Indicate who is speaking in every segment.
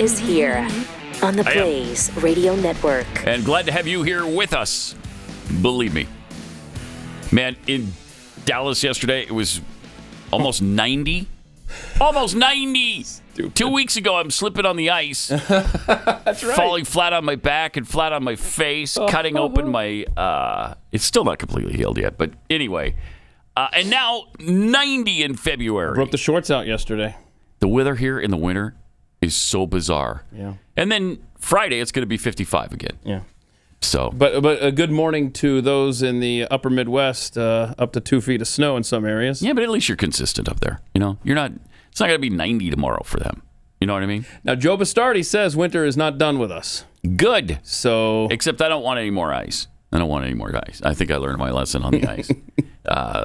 Speaker 1: is here on the Blaze Radio Network.
Speaker 2: And glad to have you here with us. Believe me. Man, in Dallas yesterday, it was almost 90. Almost 90. Stupid. 2 weeks ago, I'm slipping on the ice.
Speaker 3: That's right.
Speaker 2: Falling flat on my back and flat on my face, cutting open my... it's still not completely healed yet, but anyway. And now, 90 in February.
Speaker 3: I broke the shorts out yesterday.
Speaker 2: The weather here in the winter is so bizarre.
Speaker 3: Yeah.
Speaker 2: And then Friday, it's going to be 55 again.
Speaker 3: Yeah.
Speaker 2: So,
Speaker 3: but a good morning to those in the upper Midwest, up to 2 feet of snow in some areas.
Speaker 2: Yeah, but at least you're consistent up there. You know, you're not. It's not going to be 90 tomorrow for them. You know what I mean?
Speaker 3: Now, Joe Bastardi says winter is not done with us.
Speaker 2: Good.
Speaker 3: So,
Speaker 2: except I don't want any more ice. I don't want any more ice. I think I learned my lesson on the ice.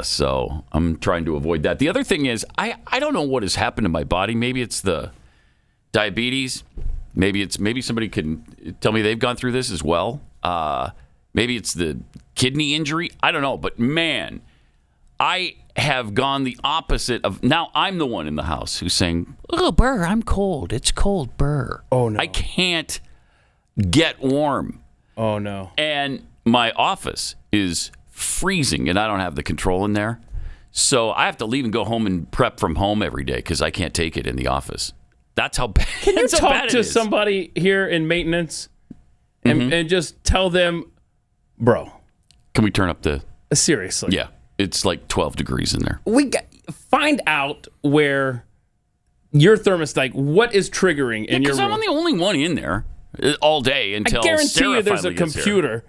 Speaker 2: So I'm trying to avoid that. The other thing is, I don't know what has happened to my body. Maybe it's the diabetes. Maybe somebody can tell me they've gone through this as well. Maybe it's the kidney injury. I don't know. But man, I have gone the opposite of. Now I'm the one in the house who's saying, "Oh, Burr, I'm cold. It's cold, Burr."
Speaker 3: Oh no,
Speaker 2: I can't get warm.
Speaker 3: Oh no.
Speaker 2: And my office is freezing, and I don't have the control in there. So I have to leave and go home and prep from home every day because I can't take it in the office. That's how bad.
Speaker 3: Can you talk to somebody here in maintenance and just tell them, bro?
Speaker 2: Can we turn up the?
Speaker 3: Seriously?
Speaker 2: Yeah, it's like 12 degrees in there.
Speaker 3: Find out where your thermostat. Like, what is triggering in your room?
Speaker 2: Because I'm the only one in there all day until.
Speaker 3: I guarantee
Speaker 2: Sarah
Speaker 3: you, there's a computer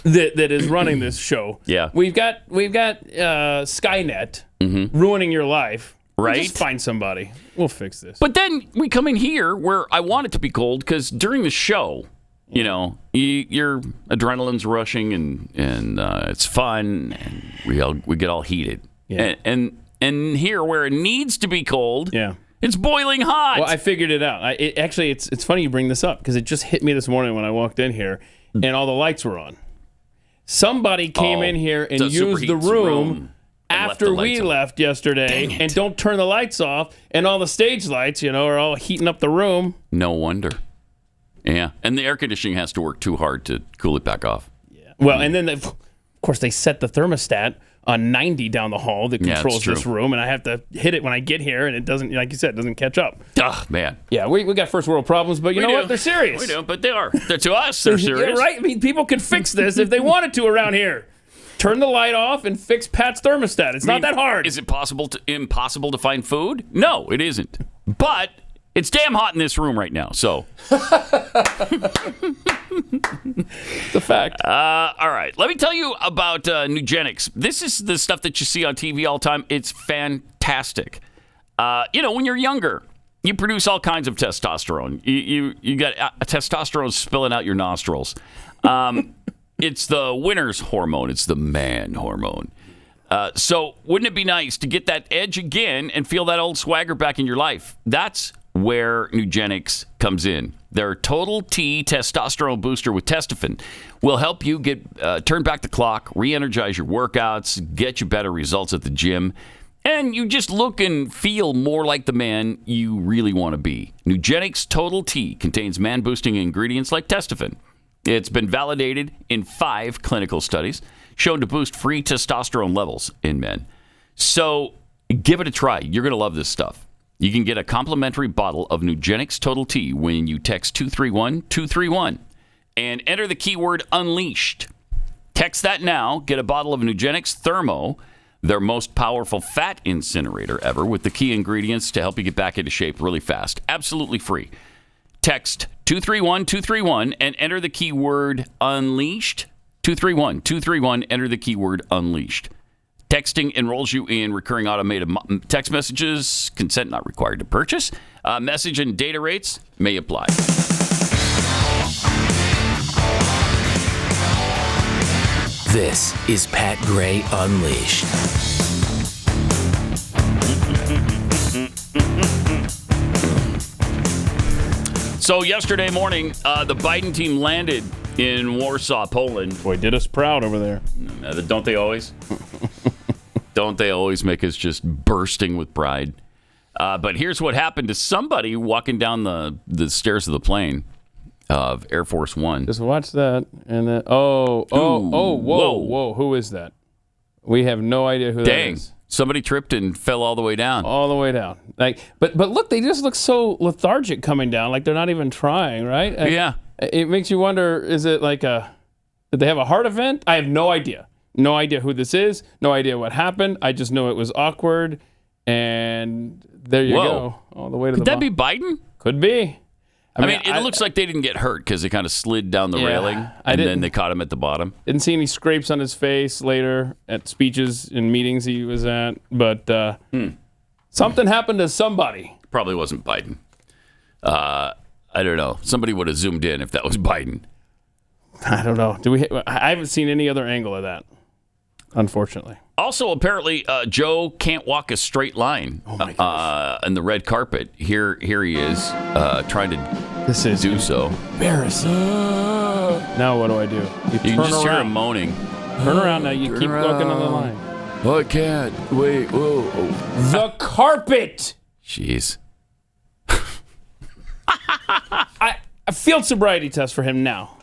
Speaker 3: that is running this show.
Speaker 2: Yeah,
Speaker 3: we've got Skynet ruining your life.
Speaker 2: Right?
Speaker 3: Just find somebody. We'll fix this.
Speaker 2: But then we come in here where I want it to be cold because during the show, you know, your adrenaline's rushing and it's fun and we get all heated.
Speaker 3: Yeah.
Speaker 2: And here where it needs to be cold,
Speaker 3: yeah,
Speaker 2: it's boiling hot.
Speaker 3: Well, I figured it out. It's funny you bring this up because it just hit me this morning when I walked in here and all the lights were on. Somebody came in here and used the room after we left yesterday, and don't turn the lights off, and all the stage lights, are all heating up the room.
Speaker 2: No wonder. Yeah, and the air conditioning has to work too hard to cool it back off.
Speaker 3: Yeah. Well, and then, of course, they set the thermostat on 90 down the hall that controls this room, and I have to hit it when I get here, and it doesn't, like you said, it doesn't catch up.
Speaker 2: Ugh, man.
Speaker 3: Yeah, we got first world problems, but you know what? They're serious.
Speaker 2: We do, but they are. To us, they're serious.
Speaker 3: Yeah, right? I mean, people could fix this if they wanted to around here. Turn the light off and fix Pat's thermostat. It's not that hard.
Speaker 2: Is it impossible to find food? No, it isn't. But it's damn hot in this room right now, so.
Speaker 3: It's a fact.
Speaker 2: All right. Let me tell you about Nugenics. This is the stuff that you see on TV all the time. It's fantastic. When you're younger, you produce all kinds of testosterone. You got testosterone spilling out your nostrils. It's the winner's hormone. It's the man hormone. So wouldn't it be nice to get that edge again and feel that old swagger back in your life? That's where Nugenics comes in. Their Total T testosterone booster with Testofen will help you get turn back the clock, re-energize your workouts, get you better results at the gym, and you just look and feel more like the man you really want to be. Nugenix Total T contains man-boosting ingredients like Testofen. It's been validated in 5 clinical studies, shown to boost free testosterone levels in men. So give it a try. You're going to love this stuff. You can get a complimentary bottle of Nugenix Total T when you text 231-231 and enter the keyword unleashed. Text that now. Get a bottle of Nugenix Thermo, their most powerful fat incinerator ever, with the key ingredients to help you get back into shape really fast. Absolutely free. Text 231-231 and enter the keyword unleashed. 231-231, enter the keyword unleashed. Texting enrolls you in recurring automated text messages. Consent not required to purchase. Message and data rates may apply.
Speaker 4: This is Pat Gray Unleashed.
Speaker 2: So yesterday morning, the Biden team landed in Warsaw, Poland.
Speaker 3: Boy, did us proud over there.
Speaker 2: Don't they always? Don't they always make us just bursting with pride? But here's what happened to somebody walking down the stairs of the plane of Air Force One.
Speaker 3: Just watch that. And then, whoa. Who is that? We have no idea who that is.
Speaker 2: Somebody tripped and fell all the way down.
Speaker 3: All the way down. But look, they just look so lethargic coming down, like they're not even trying, right?
Speaker 2: Yeah.
Speaker 3: It makes you wonder, is it like did they have a heart event? I have no idea. No idea who this is. No idea what happened. I just know it was awkward. And there you go. All the way to
Speaker 2: Could that be Biden?
Speaker 3: Could be.
Speaker 2: I mean, it looks like they didn't get hurt because they kind of slid down the railing, and then they caught him at the bottom.
Speaker 3: Didn't see any scrapes on his face later at speeches and meetings he was at, but something happened to somebody.
Speaker 2: Probably wasn't Biden. I don't know. Somebody would have zoomed in if that was Biden.
Speaker 3: I don't know. I haven't seen any other angle of that, unfortunately.
Speaker 2: Also, apparently, Joe can't walk a straight line on the red carpet. Here he is trying to do so.
Speaker 3: Embarrassing. Now what do I do?
Speaker 2: You can just hear him moaning.
Speaker 3: Turn around now. You keep looking on the line.
Speaker 2: I can't. Wait. Whoa.
Speaker 3: The carpet.
Speaker 2: Jeez.
Speaker 3: A field sobriety test for him now.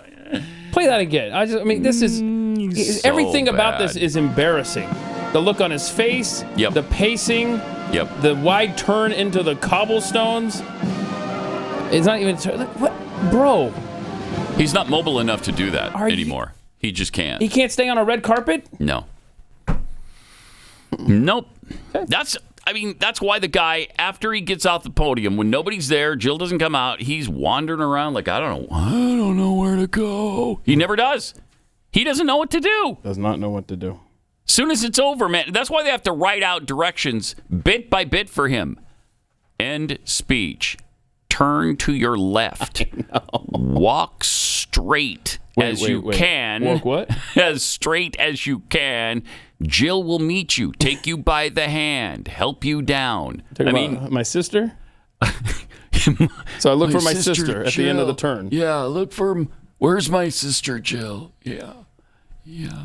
Speaker 3: Play that again. This is
Speaker 2: so
Speaker 3: everything
Speaker 2: bad.
Speaker 3: about this is embarrassing. The look on his face, the pacing, the wide turn into the cobblestones. It's not even what, bro.
Speaker 2: He's not mobile enough to do that anymore. He just can't.
Speaker 3: He can't stay on a red carpet?
Speaker 2: No. Nope. Okay. That's why the guy, after he gets off the podium, when nobody's there, Jill doesn't come out, he's wandering around like, I don't know where to go. He never does. He doesn't know what to do.
Speaker 3: Does not know what to do.
Speaker 2: Soon as it's over, man, that's why they have to write out directions bit by bit for him. End speech. Turn to your left. Walk straight as you can.
Speaker 3: Walk what?
Speaker 2: As straight as you can. Jill will meet you, take you by the hand, help you down.
Speaker 3: My sister? So I look for my sister at the end of the turn.
Speaker 2: Yeah, look for where's my sister, Jill? Yeah,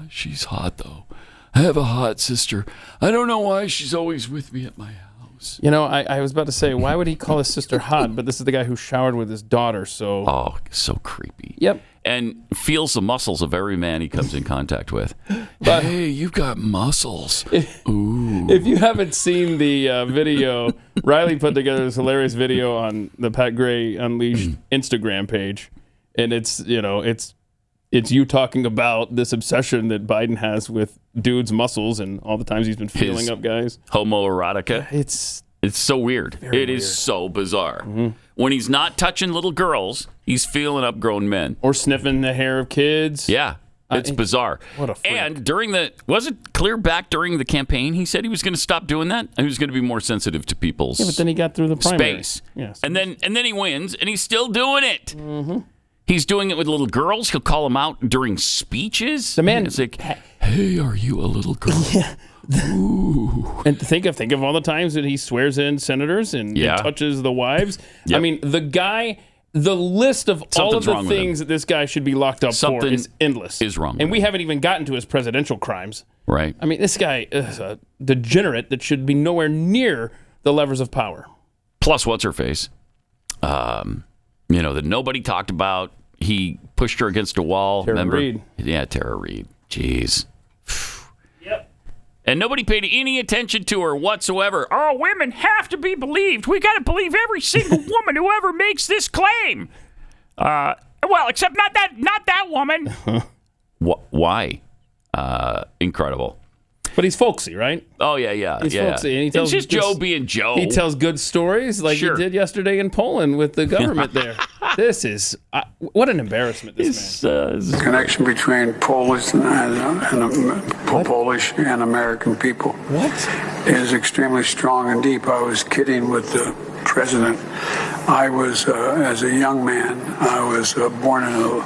Speaker 2: she's hot, though. I have a hot sister. I don't know why she's always with me at my house.
Speaker 3: You know, I was about to say, why would he call his sister hot? But this is the guy who showered with his daughter, so...
Speaker 2: Oh, so creepy.
Speaker 3: Yep.
Speaker 2: And feels the muscles of every man he comes in contact with. But hey, you've got muscles. Ooh.
Speaker 3: If you haven't seen the video, Riley put together this hilarious video on the Pat Gray Unleashed Instagram page, and it's you talking about this obsession that Biden has with dudes' muscles and all the times he's been feeling up guys.
Speaker 2: Homoerotica. It's so weird. It is so bizarre. Mm-hmm. When he's not touching little girls, he's feeling up grown men.
Speaker 3: Or sniffing the hair of kids.
Speaker 2: Yeah. It's bizarre.
Speaker 3: What a freak.
Speaker 2: And was it clear back during the campaign, he said he was going to stop doing that? And he was going to be more sensitive to people's
Speaker 3: but then he got through the primary.
Speaker 2: Space. Yes. And then he wins, and he's still doing it. Mm-hmm. He's doing it with little girls. He'll call them out during speeches.
Speaker 3: The man
Speaker 2: is like, hey, are you a little girl?
Speaker 3: Yeah. Ooh. And think of all the times that he swears in senators and touches the wives. Yep. I mean, the list of all of the things that this guy should be locked up for is endless.
Speaker 2: Is wrong.
Speaker 3: And we haven't even gotten to his presidential crimes.
Speaker 2: Right.
Speaker 3: I mean, this guy is a degenerate that should be nowhere near the levers of power.
Speaker 2: Plus, what's her face? That nobody talked about. He pushed her against a wall.
Speaker 3: Tara Reid.
Speaker 2: Yeah, Tara Reid. Jeez.
Speaker 3: Yep.
Speaker 2: And nobody paid any attention to her whatsoever. Oh, women have to be believed. We got to believe every single woman who ever makes this claim. Well, except not that woman. Why? Incredible.
Speaker 3: But he's folksy, right?
Speaker 2: Oh, yeah.
Speaker 3: He's folksy. And
Speaker 2: it's just Joe being Joe.
Speaker 3: He tells good stories like he did yesterday in Poland with the government there. This is, what an embarrassment this man.
Speaker 5: The connection between Polish and American people is extremely strong and deep. I was kidding with the president. I was, as a young man, I was born in a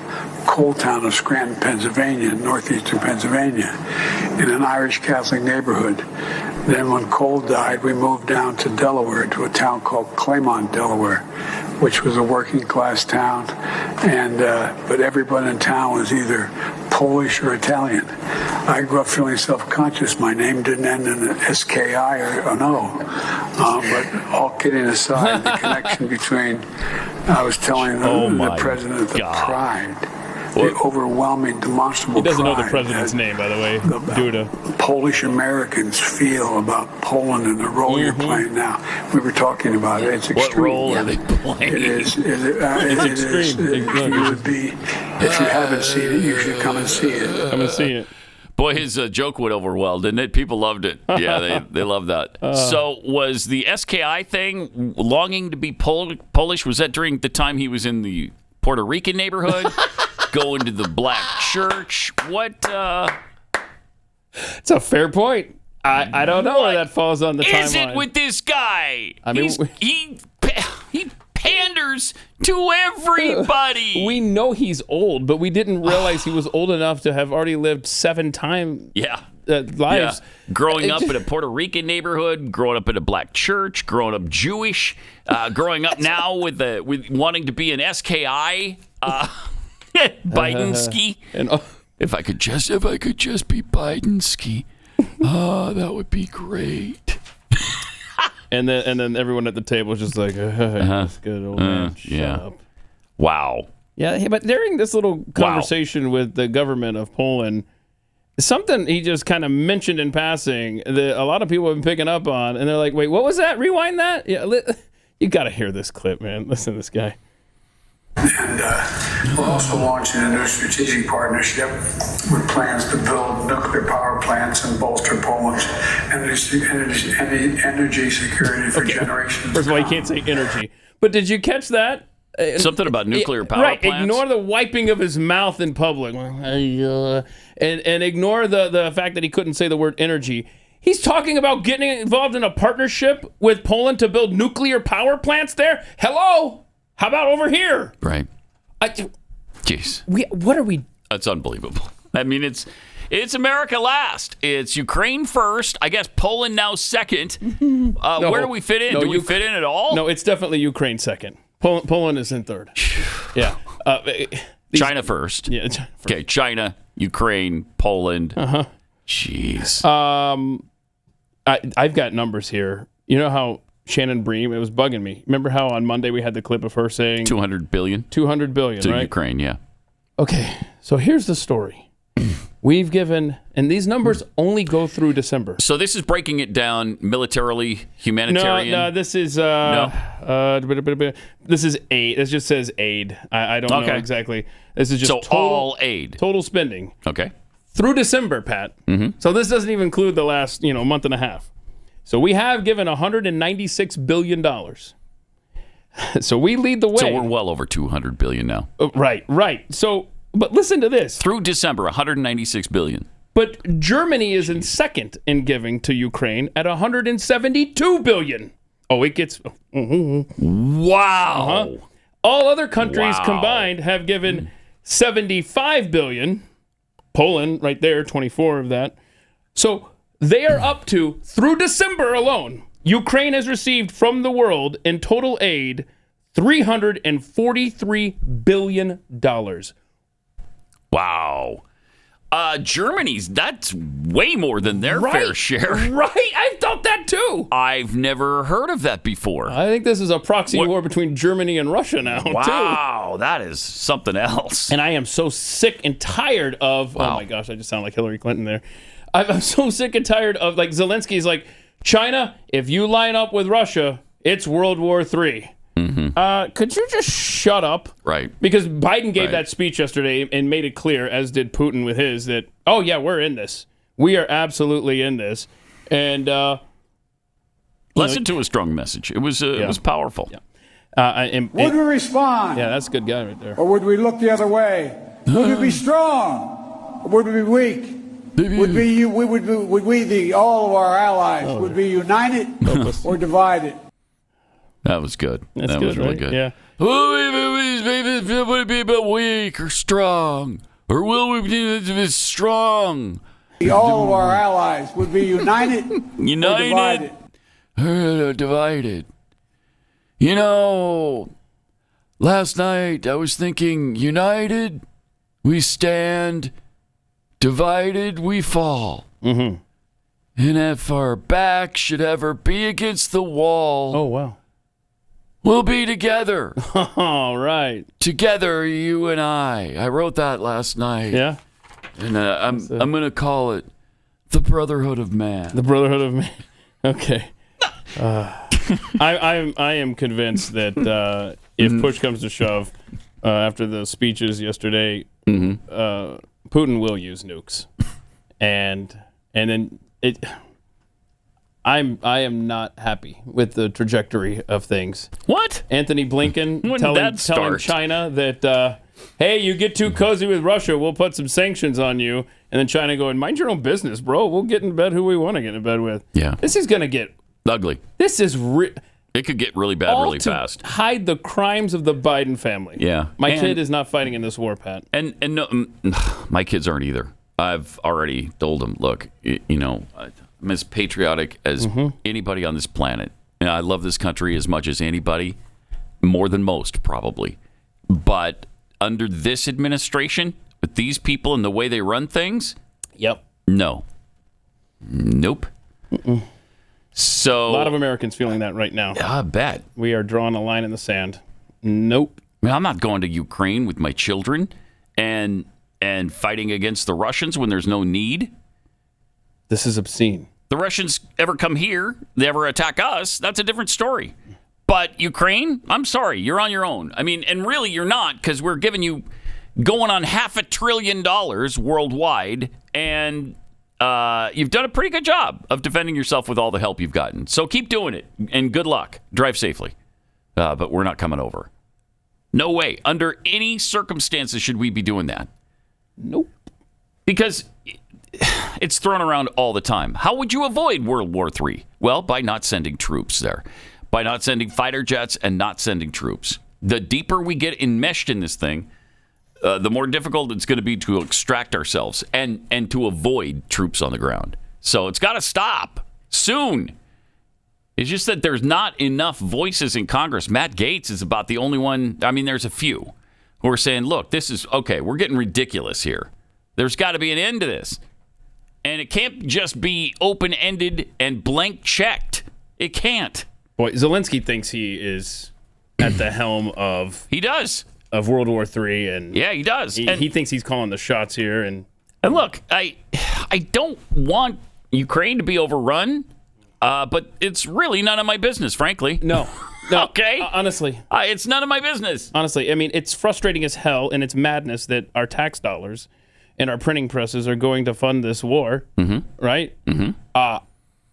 Speaker 5: coal town of Scranton, Pennsylvania, northeastern Pennsylvania, in an Irish Catholic neighborhood. Then when Cole died, we moved down to Delaware, to a town called Claymont, Delaware, which was a working class town. And but everyone in town was either Polish or Italian. I grew up feeling self-conscious. My name didn't end in an S-K-I or an O. But all kidding aside, the connection between, I was telling the president the pride, the overwhelming demonstrable pride.
Speaker 3: He doesn't know the president's name, by the way. Duda.
Speaker 5: Polish Americans feel about Poland and the role you're playing now. We were talking about it. It's extreme.
Speaker 2: What role are they playing?
Speaker 5: It is. It's extreme. You would be, if you haven't seen it, you should come and see it.
Speaker 3: Come and see it.
Speaker 2: Boy, his joke went over well, didn't it? People loved it. Yeah, they loved that. So was the SKI thing, longing to be Polish, was that during the time he was in the Puerto Rican neighborhood? Going to the black church? What?
Speaker 3: It's a fair point. I don't know where that falls on the timeline.
Speaker 2: Is it with this guy? I mean, he panders to everybody.
Speaker 3: We know he's old, but we didn't realize he was old enough to have already lived 7 times. Lives.
Speaker 2: Yeah. Growing up in a Puerto Rican neighborhood, growing up in a black church, growing up Jewish, growing up now with wanting to be an SKI. Bidensky. If I could just be Bidensky, that would be great.
Speaker 3: and then everyone at the table was just like, that's good, old man. Shut up.
Speaker 2: Wow.
Speaker 3: Yeah, but during this little conversation with the government of Poland, something he just kind of mentioned in passing that a lot of people have been picking up on, and they're like, wait, what was that? Rewind that? Yeah, you got to hear this clip, man. Listen to this guy.
Speaker 5: And we're also launching a new strategic partnership with plans to build nuclear power plants and bolster Poland's energy security for generations.
Speaker 3: First of all, you can't say energy. But did you catch that?
Speaker 2: Something about nuclear power plants?
Speaker 3: Ignore the wiping of his mouth in public. And ignore the fact that he couldn't say the word energy. He's talking about getting involved in a partnership with Poland to build nuclear power plants there? Hello? How about over here?
Speaker 2: Right. Jeez.
Speaker 3: What are we?
Speaker 2: That's unbelievable. I mean, it's America last. It's Ukraine first. I guess Poland now second. Where do we fit in? Do we fit in at all?
Speaker 3: No, it's definitely Ukraine second. Poland is in third. Yeah.
Speaker 2: China first.
Speaker 3: Yeah. China first.
Speaker 2: Okay, China, Ukraine, Poland. Jeez.
Speaker 3: I've got numbers here. You know how Shannon Bream, it was bugging me. Remember how on Monday we had the clip of her saying
Speaker 2: 200 billion?
Speaker 3: 200 billion,
Speaker 2: to
Speaker 3: right?
Speaker 2: Ukraine, yeah.
Speaker 3: Okay, so here's the story. We've given, and these numbers only go through December.
Speaker 2: So this is breaking it down militarily, humanitarian?
Speaker 3: No, this is this is aid. This just says aid. I don't know exactly. This is just
Speaker 2: all aid.
Speaker 3: Total spending.
Speaker 2: Okay.
Speaker 3: Through December, Pat. Mm-hmm. So this doesn't even include the last, month and a half. So we have given $196 billion. So we lead the way.
Speaker 2: So we're well over $200 billion now.
Speaker 3: Right. So, but listen to this.
Speaker 2: Through December, $196 billion.
Speaker 3: But Germany is in second in giving to Ukraine at $172 billion. Oh, it gets...
Speaker 2: Wow.
Speaker 3: All other countries combined have given $75 billion. Poland, right there, 24 of that. So... they are up to, through December alone, Ukraine has received from the world in total aid $343 billion.
Speaker 2: Wow. Germany's, that's way more than their fair share.
Speaker 3: Right. I thought that too.
Speaker 2: I've never heard of that before.
Speaker 3: I think this is a proxy war between Germany and Russia now,
Speaker 2: Wow, that is something else.
Speaker 3: And I am so sick and tired of, oh my gosh, I just sound like Hillary Clinton there. I'm so sick and tired of, Zelensky's like, China, if you line up with Russia, it's World War III. Mm-hmm. Could you just shut up?
Speaker 2: Right.
Speaker 3: Because Biden gave that speech yesterday and made it clear, as did Putin with his, that, oh, yeah, we're in this. We are absolutely in this. And
Speaker 2: listen to a strong message. It was powerful.
Speaker 3: Yeah.
Speaker 6: Would we respond?
Speaker 3: Yeah, that's a good guy right there.
Speaker 6: Or would we look the other way? Would we be strong? Or would we be weak? Would all of our allies would be united or divided?
Speaker 2: That was good.
Speaker 3: That
Speaker 2: was really good.
Speaker 3: Yeah.
Speaker 2: Will we be weak or strong? Or will we be strong?
Speaker 6: All of our allies would be united
Speaker 2: or divided. Last night I was thinking, united, we stand Divided we fall. Mm-hmm. And if our back should ever be against the wall.
Speaker 3: Oh, wow.
Speaker 2: We'll be together.
Speaker 3: All right.
Speaker 2: Together, you and I. I wrote that last night.
Speaker 3: Yeah.
Speaker 2: And I'm going to call it the Brotherhood of Man.
Speaker 3: The Brotherhood of Man. Okay. I am convinced that if push comes to shove, after the speeches yesterday, Putin will use nukes, and then I am not happy with the trajectory of things.
Speaker 2: What?
Speaker 3: Anthony Blinken telling China that, hey, you get too cozy with Russia, we'll put some sanctions on you. And then China going, mind your own business, bro. We'll get in bed who we want to get in bed with.
Speaker 2: Yeah.
Speaker 3: This is going to get
Speaker 2: ugly.
Speaker 3: This is
Speaker 2: it could get really bad really fast.
Speaker 3: Hide the crimes of the Biden family.
Speaker 2: Yeah.
Speaker 3: My kid is not fighting in this war, Pat.
Speaker 2: And no, my kids aren't either. I've already told them, look, I'm as patriotic as anybody on this planet. And I love this country as much as anybody, more than most, probably. But under this administration, with these people and the way they run things, no. Nope. Mm-mm. So
Speaker 3: a lot of Americans feeling that right now.
Speaker 2: I bet.
Speaker 3: We are drawing a line in the sand. Nope.
Speaker 2: I mean, I'm not going to Ukraine with my children and fighting against the Russians when there's no need.
Speaker 3: This is obscene.
Speaker 2: The Russians ever come here, they ever attack us, that's a different story. But Ukraine, I'm sorry, you're on your own. I mean, and really you're not, because we're giving you going on $500 billion worldwide, and you've done a pretty good job of defending yourself with all the help you've gotten. So keep doing it, and good luck. Drive safely. But we're not coming over. No way. Under any circumstances should we be doing that.
Speaker 3: Nope.
Speaker 2: Because it's thrown around all the time. How would you avoid World War III? Well, by not sending troops there. By not sending fighter jets and not sending troops. The deeper we get enmeshed in this thing, the more difficult it's going to be to extract ourselves and to avoid troops on the ground. So it's got to stop soon. It's just that there's not enough voices in Congress. Matt Gaetz is about the only one. I mean, there's a few who are saying, look, this is okay. We're getting ridiculous here. There's got to be an end to this. And it can't just be open-ended and blank checked. It can't.
Speaker 3: Boy, Zelensky thinks he is at the helm of...
Speaker 2: He does.
Speaker 3: Of World War III. And
Speaker 2: yeah, he does.
Speaker 3: He thinks he's calling the shots here. And
Speaker 2: look, I don't want Ukraine to be overrun, but it's really none of my business, frankly.
Speaker 3: No.
Speaker 2: Okay?
Speaker 3: Honestly.
Speaker 2: It's none of my business.
Speaker 3: Honestly. I mean, it's frustrating as hell, and it's madness that our tax dollars and our printing presses are going to fund this war, right? Mm-hmm.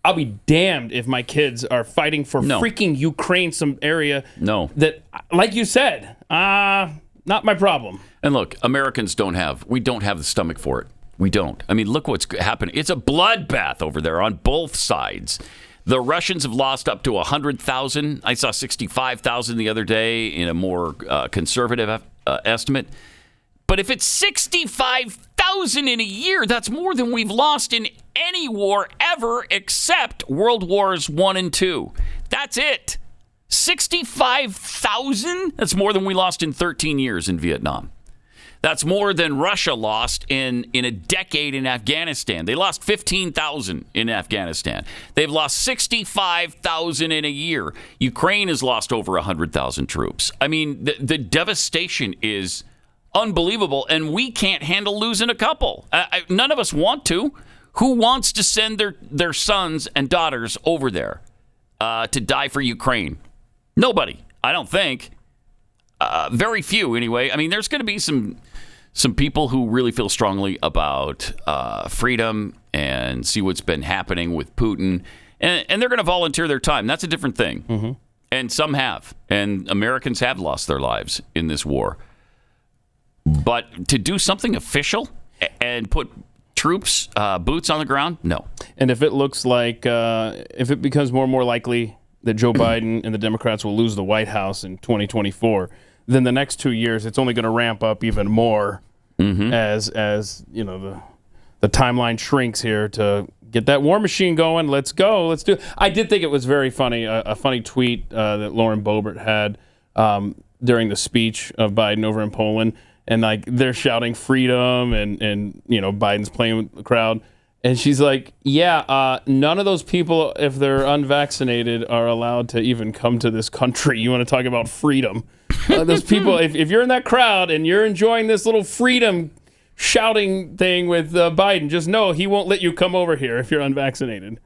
Speaker 3: I'll be damned if my kids are fighting for freaking Ukraine, some area that, like you said, not my problem.
Speaker 2: And look, Americans don't have the stomach for it. We don't. I mean, look what's happening. It's a bloodbath over there on both sides. The Russians have lost up to 100,000. I saw 65,000 the other day in a more conservative estimate. But if it's 65,000 in a year, that's more than we've lost in any war ever except World Wars I and II. That's it. 65,000? That's more than we lost in 13 years in Vietnam. That's more than Russia lost in a decade in Afghanistan. They lost 15,000 in Afghanistan. They've lost 65,000 in a year. Ukraine has lost over 100,000 troops. I mean, the devastation is unbelievable, and we can't handle losing a couple. None of us want to. Who wants to send their sons and daughters over there to die for Ukraine? Nobody, I don't think. Very few, anyway. I mean, there's going to be some people who really feel strongly about freedom and see what's been happening with Putin, and they're going to volunteer their time. That's a different thing. Mm-hmm. And some have, and Americans have lost their lives in this war. But to do something official and put troops, boots on the ground, no.
Speaker 3: And if it looks like, if it becomes more and more likely that Joe Biden and the Democrats will lose the White House in 2024, then the next 2 years it's only going to ramp up even more as you know the timeline shrinks here to get that war machine going. Let's go. Let's do it. I did think it was very funny, a funny tweet that Lauren Boebert had during the speech of Biden over in Poland. and like they're shouting freedom, and you know Biden's playing with the crowd. And she's like, none of those people, if they're unvaccinated, are allowed to even come to this country. You want to talk about freedom? Those people, if you're in that crowd and you're enjoying this little freedom shouting thing with Biden, just know he won't let you come over here if you're unvaccinated.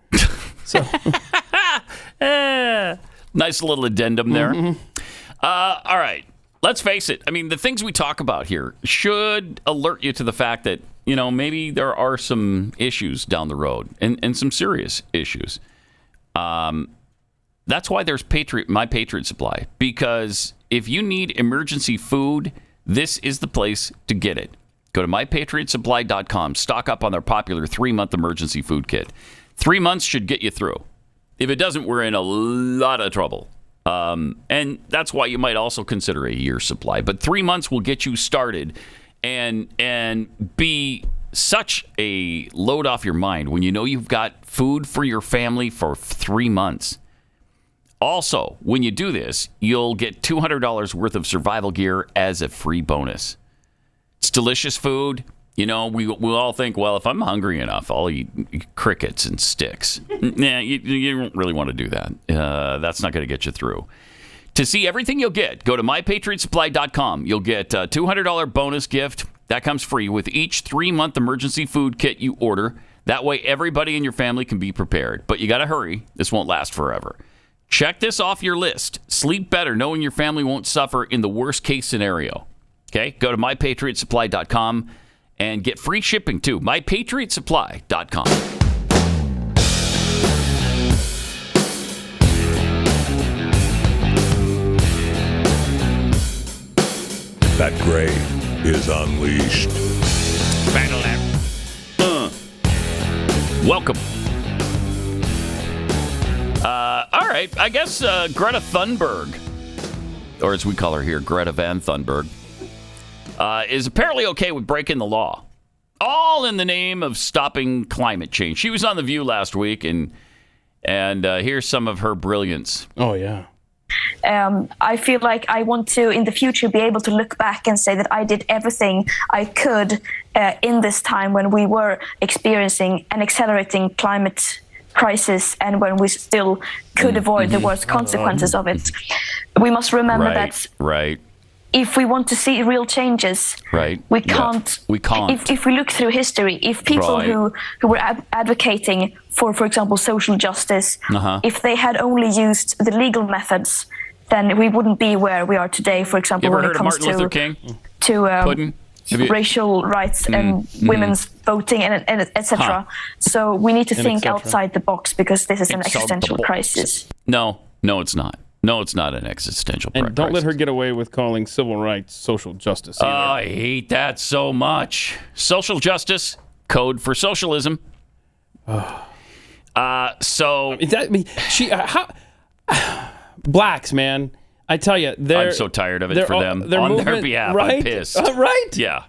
Speaker 3: So,
Speaker 2: nice little addendum there. All right. Let's face it. I mean, the things we talk about here should alert you to the fact that, you know, maybe there are some issues down the road and some serious issues. That's why there's My Patriot Supply, because if you need emergency food, this is the place to get it. Go to mypatriotsupply.com. Stock up on their popular 3-month emergency food kit. 3 months should get you through. If it doesn't, we're in a lot of trouble. And that's why you might also consider a year's supply. But 3 months will get you started and be such a load off your mind when you know you've got food for your family for 3 months. Also, when you do this, you'll get $200 worth of survival gear as a free bonus. It's delicious food. You know, we all think, well, if I'm hungry enough, I'll eat crickets and sticks. Nah, you don't really want to do that. That's not going to get you through. To see everything you'll get, go to mypatriotsupply.com. You'll get a $200 bonus gift. That comes free with each 3-month emergency food kit you order. That way, everybody in your family can be prepared. But you got to hurry. This won't last forever. Check this off your list. Sleep better knowing your family won't suffer in the worst case scenario. Okay? Go to mypatriotsupply.com. And get free shipping, too. MyPatriotSupply.com.
Speaker 7: Pat Gray is unleashed.
Speaker 2: Welcome. All right. I guess Greta Thunberg, or as we call her here, Greta Van Thunberg, is apparently okay with breaking the law, all in the name of stopping climate change. She was on The View last week, and here's some of her brilliance.
Speaker 3: Oh, yeah.
Speaker 8: I feel like I want to, in the future, be able to look back and say that I did everything I could in this time when we were experiencing an accelerating climate crisis and when we still could avoid the worst consequences of it. We must remember that if we want to see real changes, we can't.
Speaker 2: We can't.
Speaker 8: If we look through history, if people who were advocating for example, social justice, if they had only used the legal methods, then we wouldn't be where we are today. For example, when it comes to racial rights and women's voting and etc. So we need to think outside the box because this is an existential crisis.
Speaker 2: No, it's not. No, it's not an existential crisis.
Speaker 3: And don't let her get away with calling civil rights social justice either.
Speaker 2: Oh, I hate that so much. Social justice, code for socialism.
Speaker 3: Blacks, man. I tell you,
Speaker 2: I'm so tired of it for them. On their behalf,
Speaker 3: right?
Speaker 2: I'm pissed.
Speaker 3: Right?
Speaker 2: Yeah.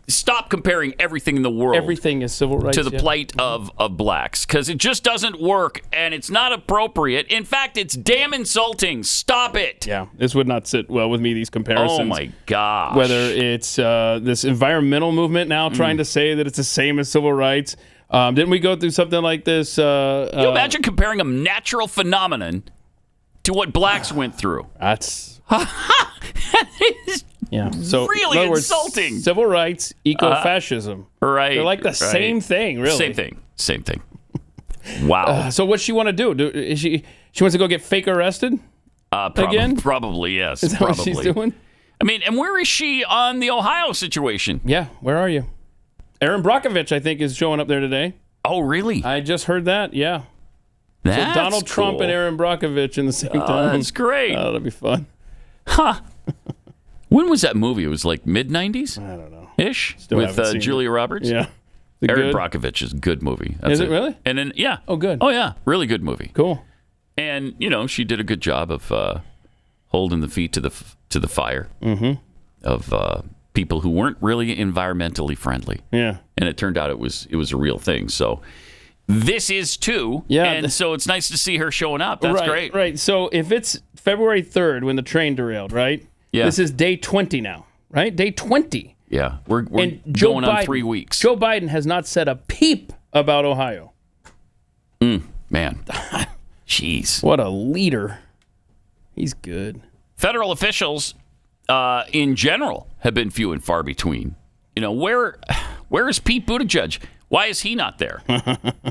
Speaker 2: Stop comparing everything in the world.
Speaker 3: Everything is civil rights
Speaker 2: to the plight of blacks, because it just doesn't work and it's not appropriate. In fact, it's damn insulting. Stop it.
Speaker 3: Yeah, this would not sit well with me. These comparisons.
Speaker 2: Oh my gosh.
Speaker 3: Whether it's this environmental movement now trying to say that it's the same as civil rights. Didn't we go through something like this?
Speaker 2: Can you imagine comparing a natural phenomenon to what blacks went through?
Speaker 3: That's
Speaker 2: yeah. So really
Speaker 3: in other words,
Speaker 2: insulting.
Speaker 3: Civil rights, eco-fascism.
Speaker 2: Right.
Speaker 3: They're like the same thing, really.
Speaker 2: Same thing. Wow.
Speaker 3: So what's she want to do? Is she wants to go get fake arrested again?
Speaker 2: Probably, yes.
Speaker 3: Is that what she's doing?
Speaker 2: I mean, and where is she on the Ohio situation?
Speaker 3: Yeah, where are you? Aaron Brockovich, I think, is showing up there today.
Speaker 2: Oh, really?
Speaker 3: I just heard that, yeah.
Speaker 2: That's
Speaker 3: so Donald Trump and Aaron Brockovich in the same time.
Speaker 2: That's great.
Speaker 3: Oh, that'll be fun.
Speaker 2: Huh. When was that movie? It was like mid-90s?
Speaker 3: I don't know.
Speaker 2: Ish? With Julia Roberts?
Speaker 3: Yeah.
Speaker 2: Aaron Brockovich is a good movie.
Speaker 3: Is it really?
Speaker 2: And then, yeah.
Speaker 3: Oh, good.
Speaker 2: Oh, yeah. Really good movie.
Speaker 3: Cool.
Speaker 2: And, she did a good job of holding the feet to the fire of people who weren't really environmentally friendly.
Speaker 3: Yeah.
Speaker 2: And it turned out it was a real thing. So this is too.
Speaker 3: Yeah.
Speaker 2: And so it's nice to see her showing up. That's great.
Speaker 3: Right. So if it's February 3rd when the train derailed, right?
Speaker 2: Yeah.
Speaker 3: This is day 20 now, right? Day 20.
Speaker 2: Yeah, we're going on 3 weeks.
Speaker 3: Joe Biden has not said a peep about Ohio.
Speaker 2: Man, jeez.
Speaker 3: What a leader. He's good.
Speaker 2: Federal officials, in general, have been few and far between. Where is Pete Buttigieg? Why is he not there?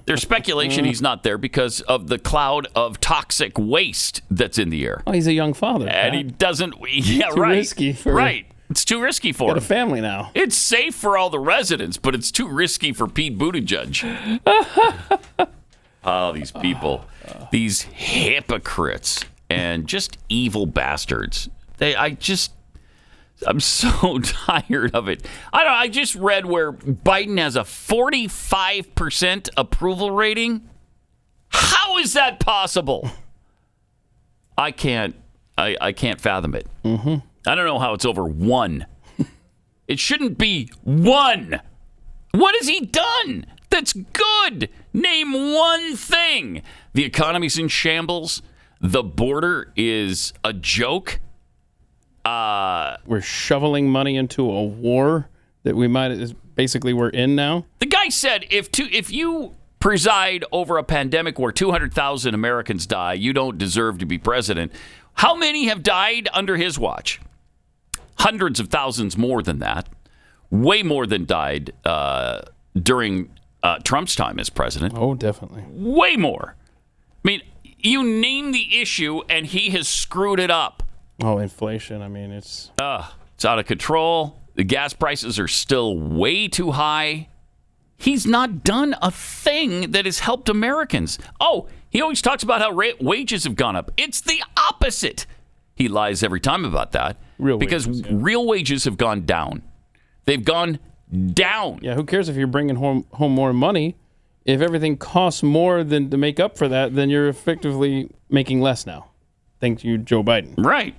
Speaker 2: There's speculation he's not there because of the cloud of toxic waste that's in the air.
Speaker 3: Oh, he's a young father.
Speaker 2: And he doesn't. Yeah,
Speaker 3: too
Speaker 2: right.
Speaker 3: Risky for
Speaker 2: right. It's too risky for him.
Speaker 3: Got a family now.
Speaker 2: It's safe for all the residents, but it's too risky for Pete Buttigieg. Oh, these people, these hypocrites and just evil bastards. I'm so tired of it. I just read where Biden has a 45% approval rating. How is that possible? I can't fathom it. Mm-hmm. I don't know how it's over 1. It shouldn't be 1. What has he done that's good? Name one thing. The economy's in shambles. The border is a joke.
Speaker 3: We're shoveling money into a war that we're in now.
Speaker 2: The guy said if you preside over a pandemic where 200,000 Americans die, you don't deserve to be president. How many have died under his watch? Hundreds of thousands more than that. Way more than died during Trump's time as president.
Speaker 3: Oh, definitely.
Speaker 2: Way more. I mean, you name the issue and he has screwed it up.
Speaker 3: Oh, inflation. I mean, it's
Speaker 2: out of control. The gas prices are still way too high. He's not done a thing that has helped Americans. Oh, he always talks about how wages have gone up. It's the opposite. He lies every time about that. Real wages have gone down. They've gone down.
Speaker 3: Yeah, who cares if you're bringing home more money? If everything costs more than to make up for that, then you're effectively making less now. Thank you, Joe Biden.
Speaker 2: Right.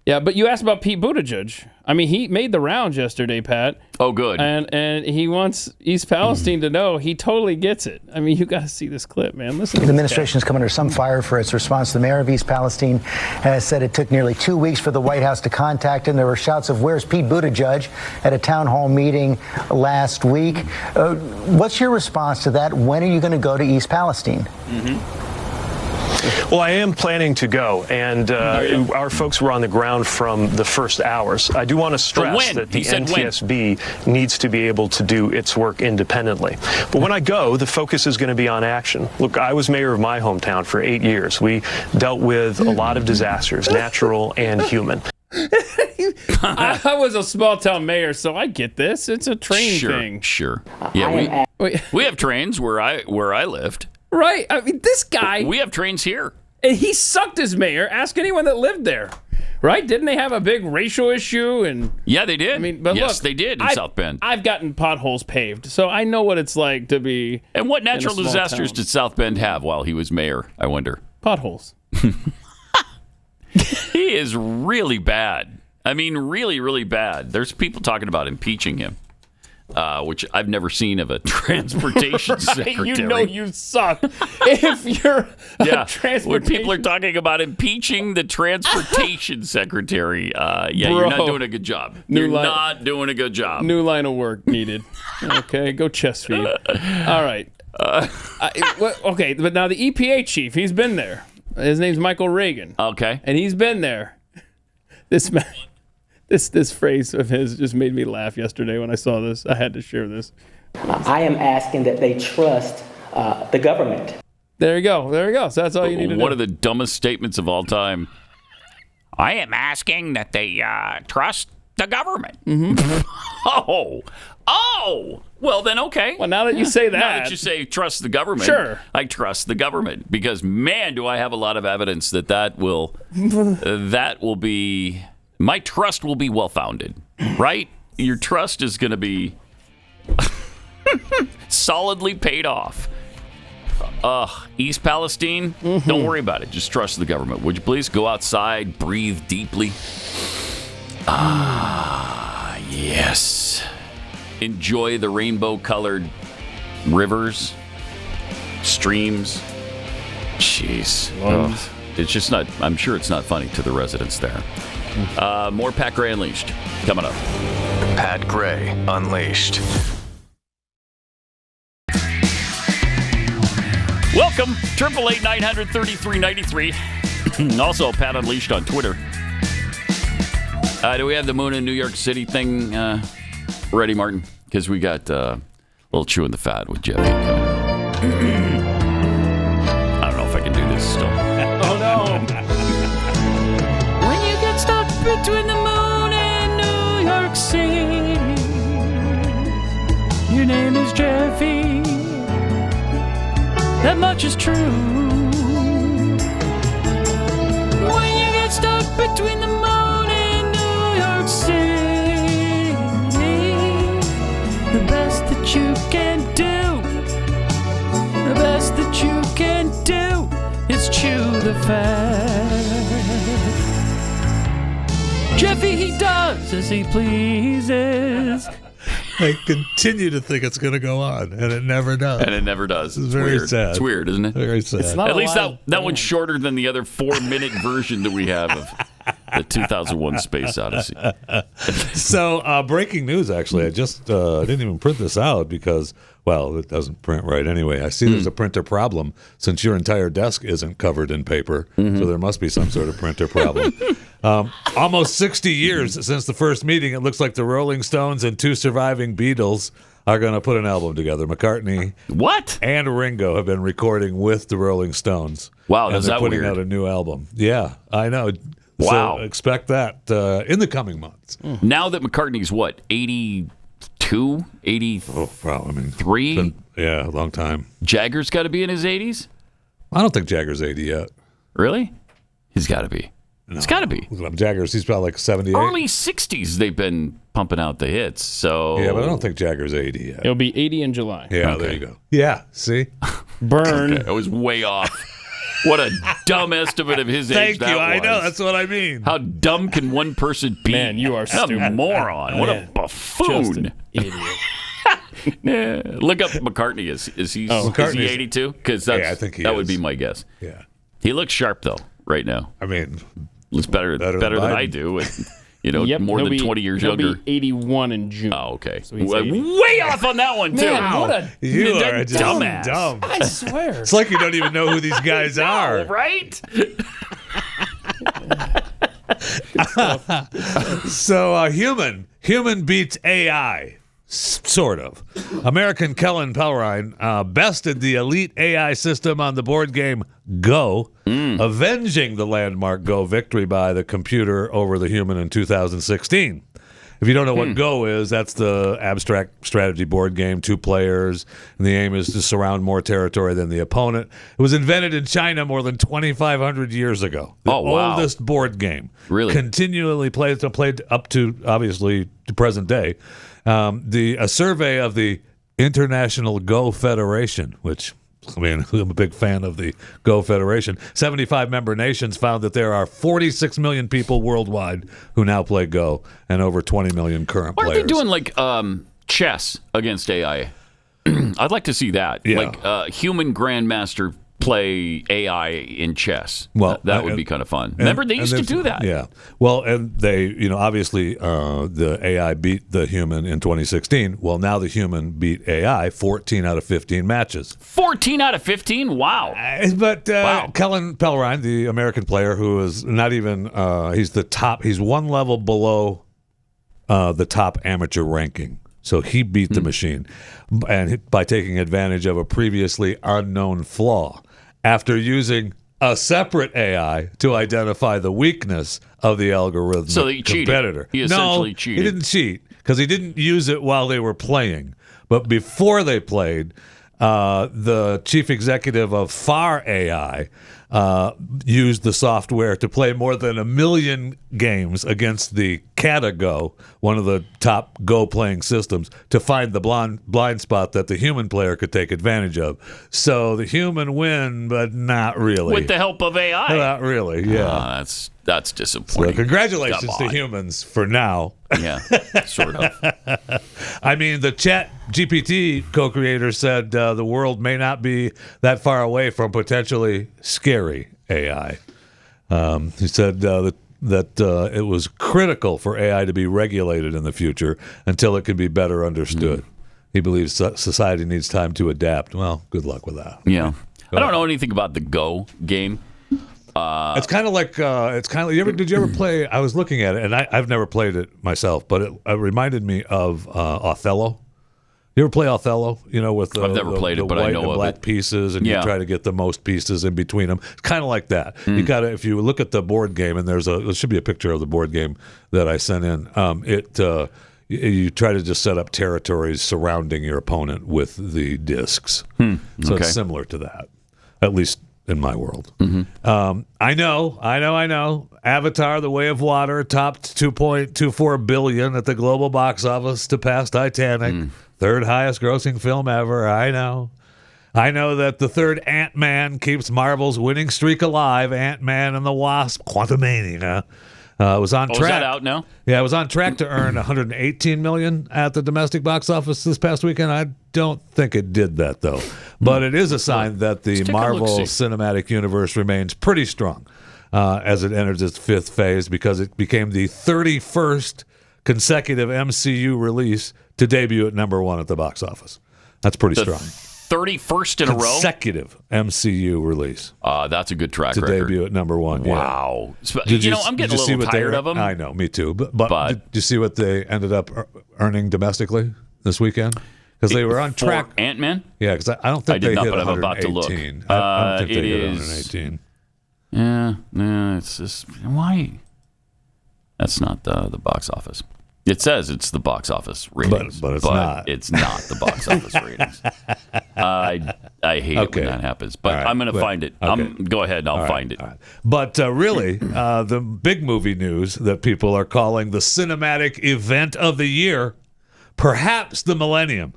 Speaker 3: Yeah, but you asked about Pete Buttigieg. I mean, he made the rounds yesterday, Pat.
Speaker 2: Oh, good.
Speaker 3: And he wants East Palestine to know he totally gets it. I mean, you got to see this clip, man. Listen.
Speaker 9: The administration has come under some fire for its response. The mayor of East Palestine has said it took nearly 2 weeks for the White House to contact him. There were shouts of "Where's Pete Buttigieg?" at a town hall meeting last week. What's your response to that? When are you going to go to East Palestine?
Speaker 10: Mm-hmm. Well, I am planning to go, and our folks were on the ground from the first hours. I do want to stress that the NTSB needs to be able to do its work independently. But when I go, the focus is going to be on action. Look, I was mayor of my hometown for 8 years. We dealt with a lot of disasters, natural and human.
Speaker 3: I was a small town mayor, so I get this. It's a train thing.
Speaker 2: Sure. Yeah, we have trains where I lived.
Speaker 3: Right. I mean, this guy.
Speaker 2: We have trains here.
Speaker 3: And he sucked as mayor. Ask anyone that lived there. Right? Didn't they have a big racial issue? And
Speaker 2: yeah, they did.
Speaker 3: I mean, but
Speaker 2: yes,
Speaker 3: look,
Speaker 2: they did in South Bend.
Speaker 3: I've gotten potholes paved, so I know what it's like to be.
Speaker 2: And what natural disasters did South Bend have while he was mayor, I wonder?
Speaker 3: Potholes.
Speaker 2: He is really bad. I mean, really, really bad. There's people talking about impeaching him. Which I've never seen of a transportation secretary.
Speaker 3: You know you suck if you're a transportation.
Speaker 2: When people are talking about impeaching the transportation secretary, you're not doing a good job. Not doing a good job.
Speaker 3: New line of work needed. Okay, go chest feed. All right. Okay, but now the EPA chief, he's been there. His name's Michael Reagan.
Speaker 2: Okay.
Speaker 3: And he's been there. This man. This phrase of his just made me laugh yesterday when I saw this. I had to share this.
Speaker 11: I am asking that they trust the government.
Speaker 3: There you go. So that's all you need to know.
Speaker 2: One of the dumbest statements of all time. I am asking that they trust the government.
Speaker 3: Mm-hmm.
Speaker 2: Oh. Well, then, okay.
Speaker 3: Well, now that you say that.
Speaker 2: Now that you say trust the government.
Speaker 3: Sure.
Speaker 2: I trust the government because, man, do I have a lot of evidence that will be... My trust will be well-founded, right? Your trust is going to be solidly paid off. East Palestine, don't worry about it. Just trust the government. Would you please go outside, breathe deeply? Yes. Enjoy the rainbow-colored rivers, streams. Jeez. It's just not, I'm sure it's not funny to the residents there. More Pat Gray Unleashed coming up.
Speaker 12: Pat Gray Unleashed.
Speaker 2: Welcome, 888-900-3393. Also, Pat Unleashed on Twitter. Do we have the Moon in New York City thing ready, Martin? Because we got a little chewing the fat with Jeffy coming. I don't know if I can do this still.
Speaker 3: Oh, no.
Speaker 2: When you get stuck between the moon and New York City, your name is Jeffy. That much is true. When you get stuck between the moon and New York City, the best that you can do, the best that you can do is chew the fat. Jeffy, he does as he pleases.
Speaker 7: I continue to think it's going to go on, and it never does.
Speaker 2: And it never does.
Speaker 7: It's very
Speaker 2: weird.
Speaker 7: sad.
Speaker 2: It's weird, isn't it?
Speaker 7: Very sad.
Speaker 2: At least that one's shorter than the other 4-minute version that we have of the 2001 Space Odyssey.
Speaker 7: So, breaking news, actually. I just didn't even print this out because, well, it doesn't print right anyway. I see there's a printer problem since your entire desk isn't covered in paper, so there must be some sort of printer problem. Almost 60 years since the first meeting, it looks like the Rolling Stones and 2 surviving Beatles are going to put an album together. McCartney and Ringo have been recording with the Rolling Stones.
Speaker 2: Wow,
Speaker 7: and
Speaker 2: is
Speaker 7: they're
Speaker 2: that
Speaker 7: putting
Speaker 2: weird?
Speaker 7: out a new album. Yeah, I know.
Speaker 2: Wow.
Speaker 7: So expect that in the coming months.
Speaker 2: Now that McCartney's, 82, 83?
Speaker 7: Oh, wow, I mean, yeah, a long time.
Speaker 2: Jagger's got to be in his 80s?
Speaker 7: I don't think Jagger's 80 yet.
Speaker 2: Really? He's got to be.
Speaker 7: No.
Speaker 2: It's got to be.
Speaker 7: Jagger's, he's probably like 78.
Speaker 2: Early 60s, they've been pumping out the hits. So
Speaker 7: yeah, but I don't think Jagger's 80 yet.
Speaker 3: It'll be 80 in July.
Speaker 7: Yeah, there you go. Yeah, see?
Speaker 3: Burn.
Speaker 2: Okay, I was way off. What a dumb estimate of his age
Speaker 7: Thank
Speaker 2: that
Speaker 7: you.
Speaker 2: was.
Speaker 7: I know. That's what I mean.
Speaker 2: How dumb can one person be?
Speaker 3: Man, you are
Speaker 2: What
Speaker 3: stupid.
Speaker 2: a moron. What a buffoon.
Speaker 3: Just an idiot.
Speaker 2: Yeah. Look up McCartney. Is he 82? Because
Speaker 7: I think he
Speaker 2: that
Speaker 7: is.
Speaker 2: would be my guess.
Speaker 7: Yeah.
Speaker 2: He looks sharp, though, right now.
Speaker 7: I mean,
Speaker 2: looks better than I do. And,
Speaker 3: Yep,
Speaker 2: more
Speaker 3: he'll
Speaker 2: than
Speaker 3: be-
Speaker 2: 20 years
Speaker 3: he'll
Speaker 2: younger.
Speaker 3: be 81 in June.
Speaker 2: Oh, okay.
Speaker 3: So he's
Speaker 2: way off on that one, too.
Speaker 3: Man, what a
Speaker 7: you are just
Speaker 2: dumbass.
Speaker 7: dumb.
Speaker 3: I swear.
Speaker 7: It's like you don't even know who these guys are.
Speaker 2: Right?
Speaker 7: So, human beats AI. Sort of. American Kellen Pellerin bested the elite AI system on the board game Go, avenging the landmark Go victory by the computer over the human in 2016. If you don't know what Go is, that's the abstract strategy board game, 2 players, and the aim is to surround more territory than the opponent. It was invented in China more than 2,500 years ago. The oldest board game.
Speaker 2: Really?
Speaker 7: Continually played up to, obviously, to present day. A survey of the International Go Federation, which, I mean, I'm a big fan of the Go Federation. 75 member nations found that there are 46 million people worldwide who now play Go, and over 20 million current
Speaker 2: Why
Speaker 7: players.
Speaker 2: aren't they doing like chess against AI? I'd like to see that.
Speaker 7: Yeah.
Speaker 2: Like human grandmaster play AI in chess.
Speaker 7: Well,
Speaker 2: that would be kind of fun. Remember, they used to do that.
Speaker 7: Yeah. Well, and they, obviously the AI beat the human in 2016. Well, now the human beat AI 14 out of 15 matches.
Speaker 2: 14 out of 15? Wow.
Speaker 7: But Kellen Pellerin, the American player who is not even, he's one level below the top amateur ranking. So he beat the machine, and by taking advantage of a previously unknown flaw. After using a separate AI to identify the weakness of the algorithm competitor.
Speaker 2: He essentially cheated.
Speaker 7: He didn't cheat because he didn't use it while they were playing. But before they played, the chief executive of FAR AI used the software to play more than 1 million games against the Go, one of the top Go playing systems, to find the blind spot that the human player could take advantage of. So the human win, but not really.
Speaker 2: With the help of AI.
Speaker 7: Not really, yeah.
Speaker 2: That's disappointing.
Speaker 7: So congratulations to humans for now.
Speaker 2: Yeah, sort of.
Speaker 7: I mean, the Chat GPT co-creator said the world may not be that far away from potentially scary AI. He said that it was critical for AI to be regulated in the future until it can be better understood. He believes society needs time to adapt. Well, good luck with that.
Speaker 2: Yeah. I don't know anything about the Go game.
Speaker 7: It's kind of like did you ever play? I was looking at it, and I've never played it myself, but it reminded me of Othello. You ever play Othello? You know, with
Speaker 2: I've never played it, but
Speaker 7: white
Speaker 2: I know
Speaker 7: and
Speaker 2: of
Speaker 7: black
Speaker 2: it.
Speaker 7: pieces, and you try to get the most pieces in between them. It's kind of like that. You got to, if you look at the board game, and there should be a picture of the board game that I sent in. You try to just set up territories surrounding your opponent with the discs. So it's similar to that, at least in my world. I know. Avatar: The Way of Water topped $2.24 billion at the global box office to pass Titanic, third highest grossing film ever. I know that the third Ant-Man keeps Marvel's winning streak alive. Ant-Man and the Wasp: Quantumania. Was on track.
Speaker 2: Is that out now?
Speaker 7: Yeah, it was on track to earn $118 million at the domestic box office this past weekend. I don't think it did that, though. But it is a sign that the Marvel Cinematic Universe remains pretty strong as it enters its fifth phase, because it became the 31st consecutive MCU release to debut at number one at the box office. That's pretty strong.
Speaker 2: 31st in a row?
Speaker 7: Consecutive MCU release.
Speaker 2: That's a good track
Speaker 7: to
Speaker 2: record.
Speaker 7: debut at number one.
Speaker 2: Wow.
Speaker 7: Yeah.
Speaker 2: I'm getting a little tired of them.
Speaker 7: I know, me too. But did you see what they ended up earning domestically this weekend? Because they were on track.
Speaker 2: Ant-Man?
Speaker 7: Yeah, because I don't think they hit 118.
Speaker 2: But I'm about to look.
Speaker 7: I don't think they hit 118.
Speaker 2: Yeah, it's just, why? That's not the box office. It says it's the box office ratings,
Speaker 7: but it's not.
Speaker 2: It's not the box office ratings. I hate it when that happens, but I'm going to find it.
Speaker 7: Okay.
Speaker 2: Go ahead, and I'll find it.
Speaker 7: Right. But really, the big movie news that people are calling the cinematic event of the year, perhaps the millennium,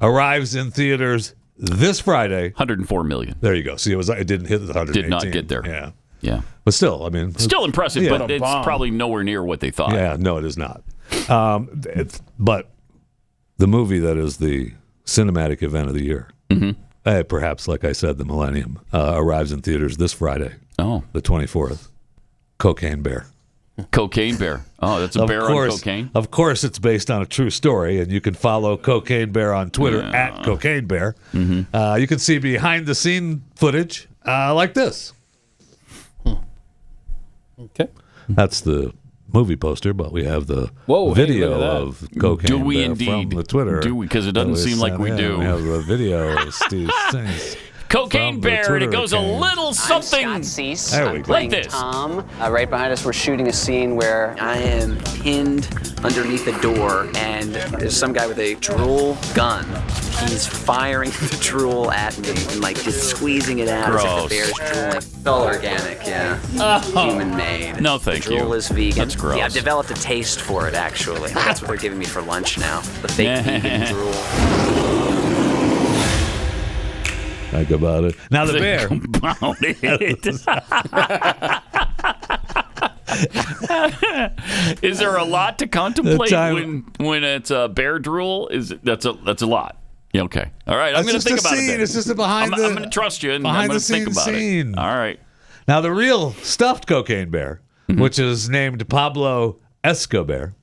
Speaker 7: arrives in theaters this Friday.
Speaker 2: 104 million.
Speaker 7: There you go. See, it didn't hit the 118.
Speaker 2: Did not get there.
Speaker 7: Yeah. But still, I mean,
Speaker 2: still impressive, but it's probably nowhere near what they thought.
Speaker 7: Yeah, no, it is not. But the movie that is the cinematic event of the year, perhaps, like I said, the millennium, arrives in theaters this Friday.
Speaker 2: Oh,
Speaker 7: the 24th. Cocaine Bear.
Speaker 2: Cocaine Bear. Oh, that's a bear on cocaine?
Speaker 7: Of course, it's based on a true story, and you can follow Cocaine Bear on Twitter at Cocaine Bear. You can see behind-the-scene footage like this.
Speaker 3: Okay.
Speaker 7: That's the movie poster, but we have the video of Cocaine Bear from the Twitter.
Speaker 2: Do we? Because it doesn't seem like we do.
Speaker 7: We have a video of Steve Sings.
Speaker 2: Cocaine Bear, and it goes a little something
Speaker 13: I'm Scott Cease.
Speaker 7: There we
Speaker 13: I'm
Speaker 7: go.
Speaker 13: playing
Speaker 2: like this.
Speaker 13: Tom. Right behind us, we're shooting a scene where I am pinned underneath a door, and there's some guy with a drool gun. He's firing the drool at me and like just squeezing it out as if the bear's drooling. It's all organic, human made.
Speaker 2: No, thank
Speaker 13: the drool
Speaker 2: you.
Speaker 13: is vegan.
Speaker 2: That's gross.
Speaker 13: Yeah, I've developed a taste for it actually. That's what they're giving me for lunch now. The fake vegan drool.
Speaker 7: Think about it. Now the bear.
Speaker 2: About it. Is there a lot to contemplate when it's a bear drool? That's a lot. Yeah, okay. All right. I'm going to think about it.
Speaker 7: It's just a I'm
Speaker 2: going to trust you, and I'm going to think about it. All right.
Speaker 7: Now the real stuffed Cocaine Bear, which is named Pablo Escobar,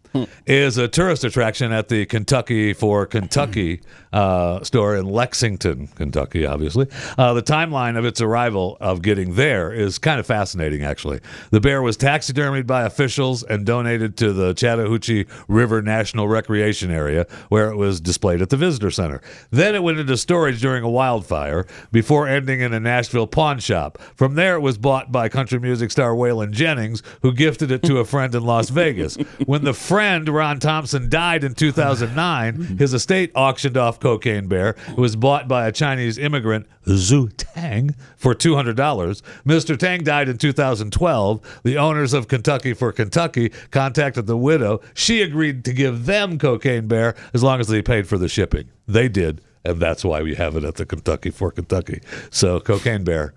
Speaker 7: is a tourist attraction at the Kentucky for Kentucky store in Lexington, Kentucky, obviously. The timeline of its arrival, of getting there, is kind of fascinating, actually. The bear was taxidermied by officials and donated to the Chattahoochee River National Recreation Area, where it was displayed at the visitor center. Then it went into storage during a wildfire before ending in a Nashville pawn shop. From there, it was bought by country music star Waylon Jennings, who gifted it to a friend in Las Vegas. When the friend, Ron Thompson, died in 2009, his estate auctioned off Cocaine Bear. It was bought by a Chinese immigrant, Zhu Tang, for $200. Mr. Tang died in 2012. The owners of Kentucky for Kentucky contacted the widow. She agreed to give them Cocaine Bear as long as they paid for the shipping. They did, and that's why we have it at the Kentucky for Kentucky. So Cocaine Bear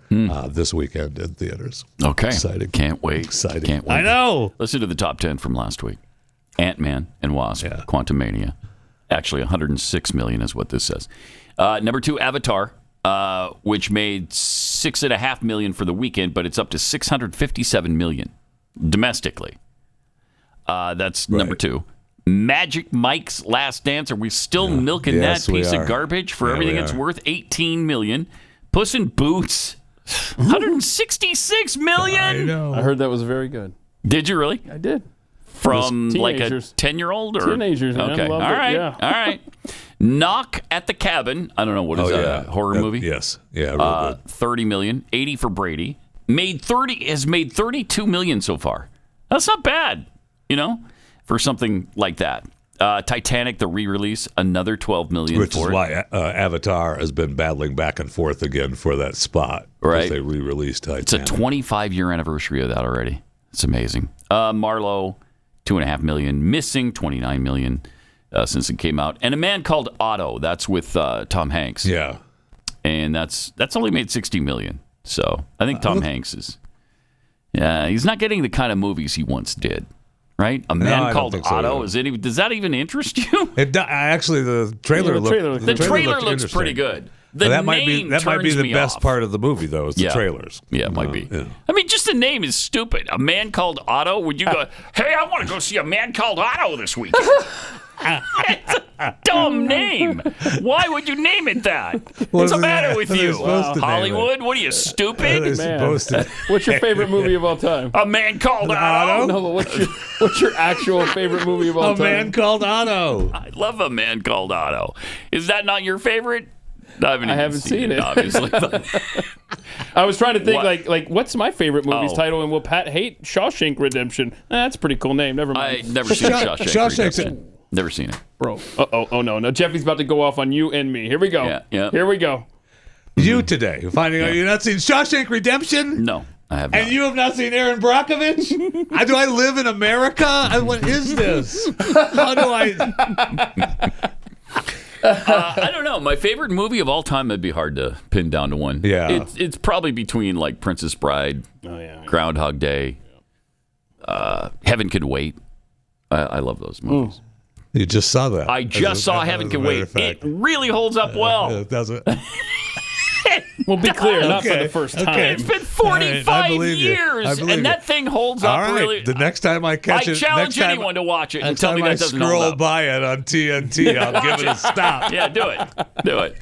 Speaker 7: this weekend in theaters.
Speaker 2: Okay.
Speaker 7: Exciting.
Speaker 2: Can't wait.
Speaker 7: Exciting.
Speaker 2: Can't wait.
Speaker 7: I know.
Speaker 2: Listen to the top 10 from last week. Ant-Man and Wasp, Quantumania. Actually, 106 million is what this says. Number 2, Avatar, which made $6.5 million for the weekend, but it's up to 657 million domestically. That's number 2. Magic Mike's Last Dance. Are we still milking that piece of garbage for everything it's worth? $18 million. Puss in Boots, $166 million.
Speaker 3: I know. I heard that was very good.
Speaker 2: Did you really?
Speaker 3: I did.
Speaker 2: From like a 10-year-old or
Speaker 3: teenagers? Man.
Speaker 2: Okay, all right, all right. Knock at the Cabin. I don't know what is that, a horror movie?
Speaker 7: Yes, yeah, real good.
Speaker 2: $30 million. 80 for Brady. Has made $32 million so far. That's not bad, for something like that. Titanic, the re-release, another $12 million.
Speaker 7: Which is why Avatar has been battling back and forth again for that spot.
Speaker 2: Right.
Speaker 7: They re-released Titanic.
Speaker 2: It's a 25-year anniversary of that already. It's amazing. Marlowe, $2.5 million. Missing, $29 million since it came out. And A Man Called Otto, that's with Tom Hanks.
Speaker 7: Yeah.
Speaker 2: And that's only made $60 million. So I think Tom Hanks is... Yeah, he's not getting the kind of movies he once did. Right? A Man Called Otto. Does that even interest you?
Speaker 7: Actually, the trailer
Speaker 2: looks pretty good.
Speaker 7: That might be the best part of the movie, though, is the trailers.
Speaker 2: Yeah, it might be. Yeah. I mean, just the name is stupid. A Man Called Otto? Would you go, hey, I want to go see A Man Called Otto this weekend? It's a dumb name. Why would you name it that? What's the matter with you? Hollywood? What are you, stupid?
Speaker 3: What's your favorite movie of all time?
Speaker 2: A Man Called Otto?
Speaker 3: No, what's your actual favorite movie of all time?
Speaker 7: A Man Called Otto.
Speaker 2: I love A Man Called Otto. Is that not your favorite?
Speaker 3: I haven't seen it.
Speaker 2: Obviously.
Speaker 3: I was trying to think, like what's my favorite movie's title, and will Pat hate Shawshank Redemption? That's a pretty cool name. Never mind.
Speaker 2: I've never seen Shawshank Redemption. Never seen it.
Speaker 3: Bro. Oh, no. Jeffy's about to go off on you and me. Here we go.
Speaker 2: Yeah.
Speaker 3: Here we go.
Speaker 7: You today, finding out you've not seen Shawshank Redemption?
Speaker 2: No, I have not.
Speaker 7: And you have not seen Aaron Brockovich? Do I live in America? What is this? How do I...
Speaker 2: I don't know. My favorite movie of all time would be hard to pin down to one.
Speaker 7: Yeah.
Speaker 2: It's probably between like Princess Bride, Groundhog Day, Heaven Could Wait. I love those movies.
Speaker 7: You just saw that.
Speaker 2: I just saw Heaven Can Wait. It really holds up well.
Speaker 7: Does it?
Speaker 3: Well, be clear, not for the first time.
Speaker 2: It's been 45 years, and that thing holds up really.
Speaker 7: The next time I catch it,
Speaker 2: I challenge anyone to watch it and tell me that doesn't hold up.
Speaker 7: Scroll by it on TNT, I'll give it a stop.
Speaker 2: Yeah, do it.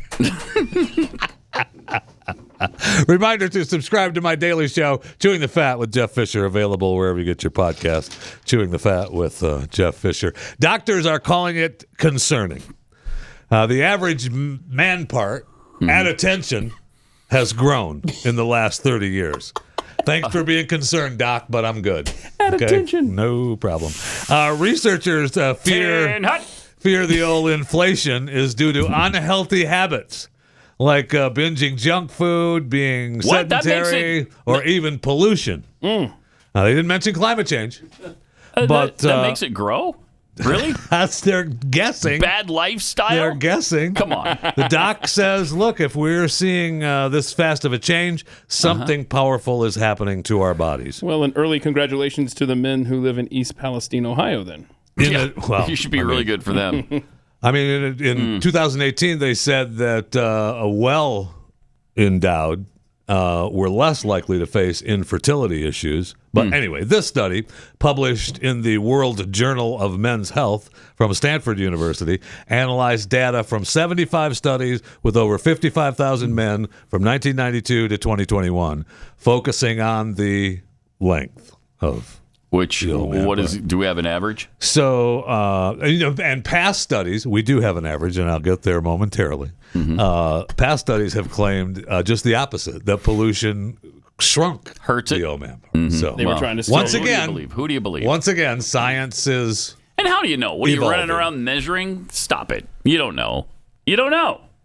Speaker 7: Reminder to subscribe to my daily show, Chewing the Fat with Jeff Fisher, available wherever you get your podcast. Chewing the Fat with Jeff Fisher. Doctors are calling it concerning. The average man part at attention has grown in the last 30 years. Thanks for being concerned, Doc, but I'm good.
Speaker 3: At attention.
Speaker 7: No problem. Researchers fear the old inflation is due to unhealthy habits. Like binging junk food, being sedentary, or even pollution. They didn't mention climate change.
Speaker 2: But that makes it grow? Really?
Speaker 7: That's their guessing.
Speaker 2: Bad lifestyle?
Speaker 7: They're guessing.
Speaker 2: Come on.
Speaker 7: The doc says, look, if we're seeing this fast of a change, something powerful is happening to our bodies.
Speaker 3: Well, and early congratulations to the men who live in East Palestine, Ohio, then.
Speaker 2: You should be really good for them.
Speaker 7: I mean, in 2018, they said that a well-endowed were less likely to face infertility issues. But anyway, this study, published in the World Journal of Men's Health from Stanford University, analyzed data from 75 studies with over 55,000 men from 1992 to 2021, focusing on the length of
Speaker 2: do we have an average?
Speaker 7: So, and past studies, we do have an average, and I'll get there momentarily. Past studies have claimed just the opposite, that pollution shrunk
Speaker 2: the
Speaker 7: old man. So,
Speaker 3: they were trying to
Speaker 2: who do you believe?
Speaker 7: Once again, science is
Speaker 2: And how do you know? What are you running around measuring? Stop it. You don't know.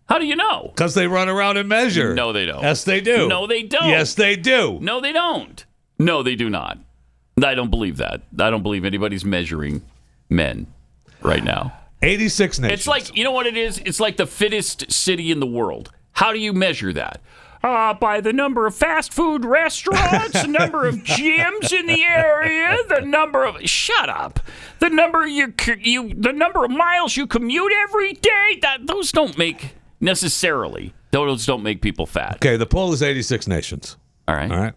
Speaker 2: How do you know?
Speaker 7: Because they run around and measure.
Speaker 2: No, they don't.
Speaker 7: Yes, they do.
Speaker 2: No, they don't.
Speaker 7: Yes, they do.
Speaker 2: No, they don't. No, they do not. I don't believe that. I don't believe anybody's measuring men right now.
Speaker 7: 86 nations.
Speaker 2: It's like, you know what it is? It's like the fittest city in the world. How do you measure that? By the number of fast food restaurants, the number of gyms in the area, the number of... Shut up. The number of miles you commute every day. Those don't make people fat.
Speaker 7: Okay, the poll is 86 nations.
Speaker 2: All right.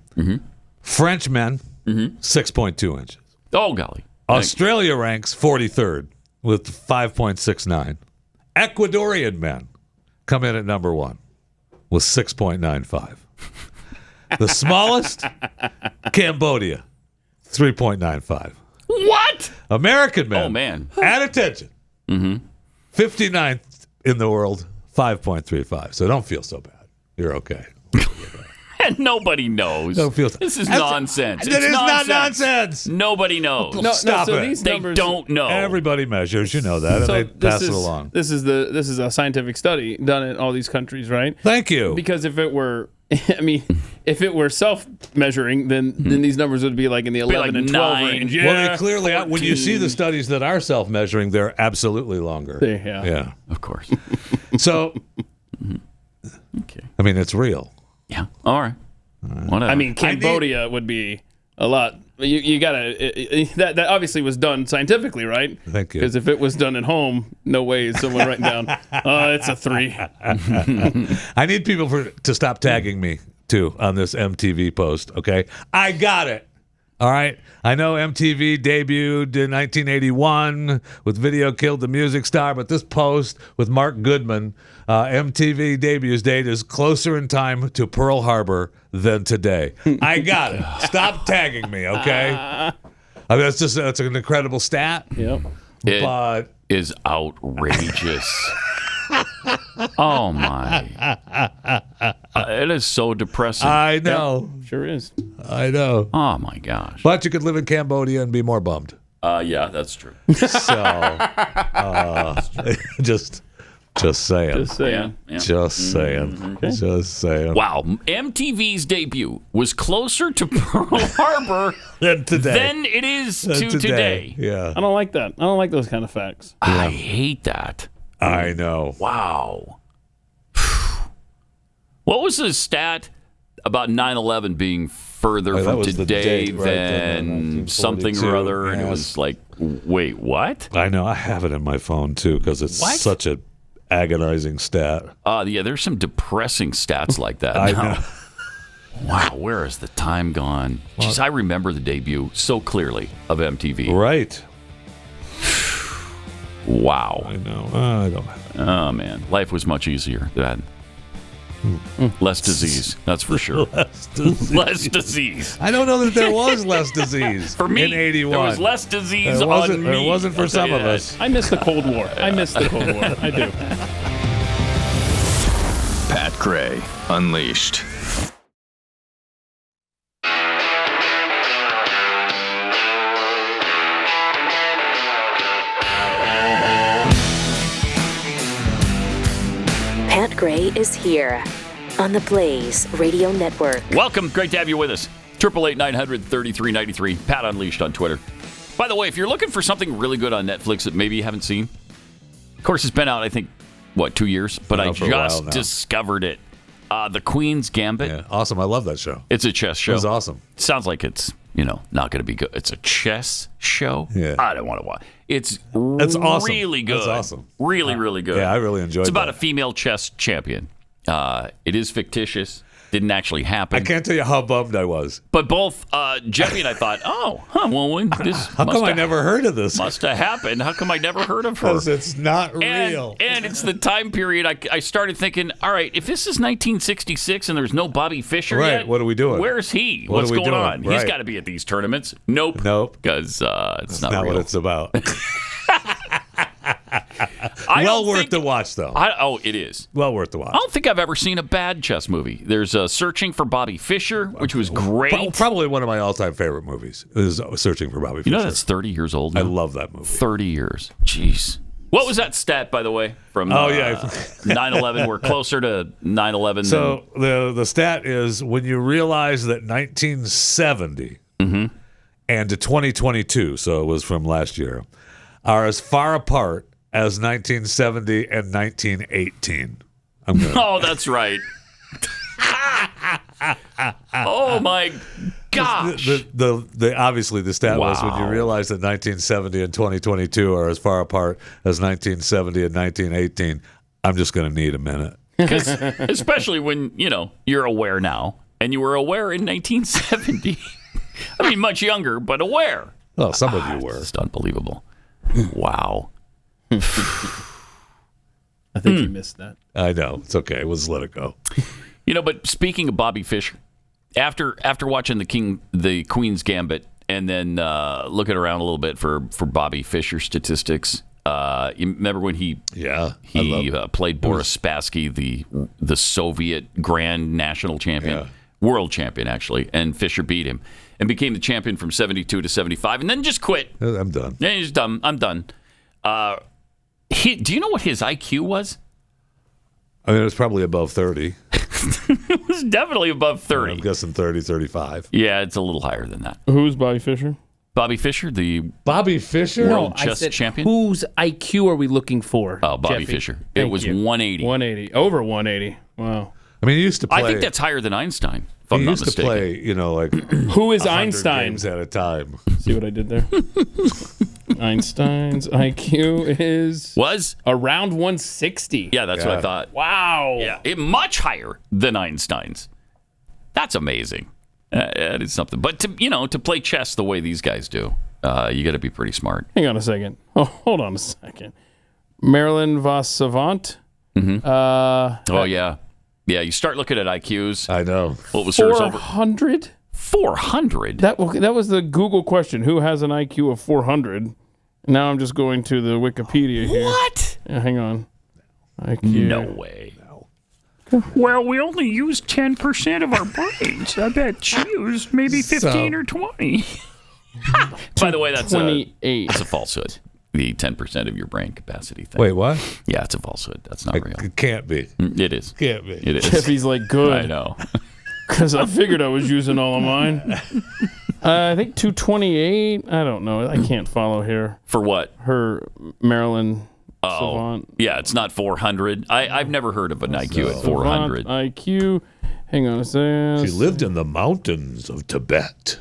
Speaker 7: French men 6.2 inches.
Speaker 2: Oh, golly.
Speaker 7: Australia ranks 43rd with 5.69. Ecuadorian men come in at number 1 with 6.95. The smallest, Cambodia, 3.95.
Speaker 2: What?
Speaker 7: American men.
Speaker 2: Oh, man.
Speaker 7: At attention. 59th in the world, 5.35. So don't feel so bad. You're okay.
Speaker 2: And nobody knows. This is nonsense.
Speaker 7: It is not nonsense.
Speaker 2: Nobody knows.
Speaker 7: Stop it.
Speaker 3: These
Speaker 2: They
Speaker 3: numbers,
Speaker 2: don't know.
Speaker 7: Everybody measures. You know that. And they pass it along.
Speaker 3: This is a scientific study done in all these countries, right?
Speaker 7: Thank you.
Speaker 3: Because if it were, if it were self-measuring, then these numbers would be like in the 11 and 12 range. Yeah,
Speaker 7: well, they clearly, when you see the studies that are self-measuring, they're absolutely longer.
Speaker 3: Yeah.
Speaker 2: Of course.
Speaker 7: So,
Speaker 2: okay.
Speaker 7: I mean, it's real.
Speaker 2: Yeah. All right. Whatever.
Speaker 3: I mean, Cambodia would be a lot. You gotta. That obviously was done scientifically, right?
Speaker 7: Thank you.
Speaker 3: Because if it was done at home, no way is someone writing down. It's a 3.
Speaker 7: I need people to stop tagging me too on this MTV post. Okay, I got it. All right. I know MTV debuted in 1981 with Video Killed the Music Star, but this post with Mark Goodman, MTV debuts date is closer in time to Pearl Harbor than today. I got it. Stop tagging me, okay? I mean, that's an incredible stat.
Speaker 3: Yep.
Speaker 2: It is outrageous. Oh, my. It is so depressing.
Speaker 7: I know.
Speaker 3: Yep, sure is.
Speaker 7: I know.
Speaker 2: Oh, my gosh.
Speaker 7: But you could live in Cambodia and be more bummed.
Speaker 2: Yeah, that's true.
Speaker 7: So, just saying.
Speaker 3: Just saying.
Speaker 2: Yeah.
Speaker 7: Just saying.
Speaker 3: Okay.
Speaker 7: Just saying.
Speaker 2: Wow. MTV's debut was closer to Pearl Harbor
Speaker 7: than
Speaker 2: it is to today.
Speaker 7: Yeah.
Speaker 3: I don't like that. I don't like those kind of facts.
Speaker 2: I hate that.
Speaker 7: I know.
Speaker 2: Wow. What was the stat about 9/11 being further from today than something or other? Yes. And it was like, wait, what?
Speaker 7: I know. I have it in my phone, too, because it's such an agonizing stat.
Speaker 2: Yeah, there's some depressing stats like that.
Speaker 7: I know.
Speaker 2: Wow, where has the time gone? Jeez, I remember the debut so clearly of MTV.
Speaker 7: Right.
Speaker 2: Wow.
Speaker 7: I know. I don't have it.
Speaker 2: Oh, man. Life was much easier then. Less disease, that's for sure. Less disease.
Speaker 7: I don't know that there was less disease
Speaker 2: for me,
Speaker 7: in 81.
Speaker 2: There was less disease
Speaker 7: on
Speaker 2: me.
Speaker 7: It wasn't for some of us.
Speaker 3: I miss the Cold War. I miss the Cold War. I do.
Speaker 12: Pat Gray Unleashed.
Speaker 1: Pat Gray is here on the Blaze Radio Network.
Speaker 2: Welcome. Great to have you with us. 888-900-3393. Pat Unleashed on Twitter. By the way, if you're looking for something really good on Netflix that maybe you haven't seen, of course, it's been out, I think, 2 years? But I just discovered it. The Queens Gambit.
Speaker 7: Yeah, awesome. I love that show.
Speaker 2: It's a chess show.
Speaker 7: It was awesome.
Speaker 2: Sounds like it's, not going to be good. It's a chess show?
Speaker 7: Yeah.
Speaker 2: I don't want to watch. It's
Speaker 7: awesome.
Speaker 2: Really good.
Speaker 7: It's awesome.
Speaker 2: Really, really good.
Speaker 7: Yeah, I really enjoyed it.
Speaker 2: It's about a female chess champion. It is fictitious. Didn't actually happen.
Speaker 7: I can't tell you how bummed I was.
Speaker 2: But both Jeffy and I thought,
Speaker 7: how come I never heard of this?
Speaker 2: Must have happened. How come I never heard of her?
Speaker 7: Because it's not real.
Speaker 2: And it's the time period I started thinking, all right, if this is 1966 and there's no Bobby Fischer yet,
Speaker 7: what are we doing?
Speaker 2: Where's he? What's going on?
Speaker 7: Right.
Speaker 2: He's got to be at these tournaments. Nope. Because it's not real.
Speaker 7: What it's about. Well worth the watch, though.
Speaker 2: It is.
Speaker 7: Well worth the watch.
Speaker 2: I don't think I've ever seen a bad chess movie. There's Searching for Bobby Fischer, which was great.
Speaker 7: Probably one of my all-time favorite movies is Searching for Bobby Fischer.
Speaker 2: You know that's 30 years old now?
Speaker 7: I love that movie.
Speaker 2: 30 years. Jeez. What was that stat, by the way, from 9/11? We're closer to 9/11.
Speaker 7: So the stat is when you realize that 1970 and to 2022, so it was from last year, are as far apart as 1970 and 1918.
Speaker 2: Oh, that's right. Oh my gosh!
Speaker 7: Obviously the stat was when you realize that 1970 and 2022 are as far apart as 1970 and 1918. I'm just going to need a minute,
Speaker 2: especially when you're aware now, and you were aware in 1970. I mean, much younger, but aware.
Speaker 7: Well, some of you were.
Speaker 2: It's unbelievable. Wow.
Speaker 3: I think you missed that.
Speaker 7: I know. It's okay. Let's let it go.
Speaker 2: But speaking of Bobby Fischer, after watching the Queens Gambit and then looking around a little bit for Bobby Fischer statistics, you remember when he played Boris Spassky, the Soviet Grand National Champion, World Champion actually, and Fischer beat him and became the champion from 72 to 75, and then just quit.
Speaker 7: I'm done.
Speaker 2: Yeah, he's done. I'm done. Do you know what his IQ was?
Speaker 7: I mean, it was probably above 30.
Speaker 2: It was definitely above 30.
Speaker 7: I'm guessing 30, 35.
Speaker 2: Yeah, it's a little higher than that.
Speaker 3: Who's Bobby Fischer?
Speaker 2: Bobby Fischer, the
Speaker 7: Bobby Fischer
Speaker 2: world chess champion.
Speaker 3: Whose IQ are we looking for?
Speaker 2: Oh, Bobby
Speaker 3: Jeffy?
Speaker 2: Fischer. It was 180.
Speaker 3: 180. Over 180. Wow.
Speaker 7: I mean, he used to play.
Speaker 2: I think that's higher than Einstein, if I'm
Speaker 7: he
Speaker 2: not
Speaker 7: used
Speaker 2: mistaken.
Speaker 7: to play, like
Speaker 3: who is Einstein?
Speaker 7: Games at a time.
Speaker 3: See what I did there? Einstein's IQ was around 160.
Speaker 2: Yeah, that's what I thought.
Speaker 3: Wow.
Speaker 2: Yeah, much higher than Einstein's. That's amazing. That is something. But to play chess the way these guys do, you got to be pretty smart.
Speaker 3: Hang on a second. Oh, hold on a second. Marilyn Vos Savant.
Speaker 2: Mm-hmm. Oh yeah. Yeah, you start looking at IQs.
Speaker 7: I know.
Speaker 2: What was hers?
Speaker 3: 400?
Speaker 2: 400?
Speaker 3: That was the Google question. Who has an IQ of 400? Now I'm just going to the Wikipedia here.
Speaker 2: What?
Speaker 3: Yeah, hang on. IQ.
Speaker 2: No way. Well, we only use 10% of our brains. I bet she used maybe 15 or 20. By the way, that's
Speaker 3: 28.
Speaker 2: That's a falsehood. The 10% of your brain capacity thing.
Speaker 7: Wait, what?
Speaker 2: Yeah, it's a falsehood. That's not real.
Speaker 7: It can't be.
Speaker 2: It is.
Speaker 7: Can't be.
Speaker 2: It is.
Speaker 3: Jeffy's like, good.
Speaker 2: I know.
Speaker 3: Because I figured I was using all of mine. I think 228. I don't know. I can't follow here.
Speaker 2: For what?
Speaker 3: Her Marilyn Savant.
Speaker 2: Yeah, it's not 400. I've never heard of an IQ at 400.
Speaker 3: IQ. Hang on a second.
Speaker 7: She lived in the mountains of Tibet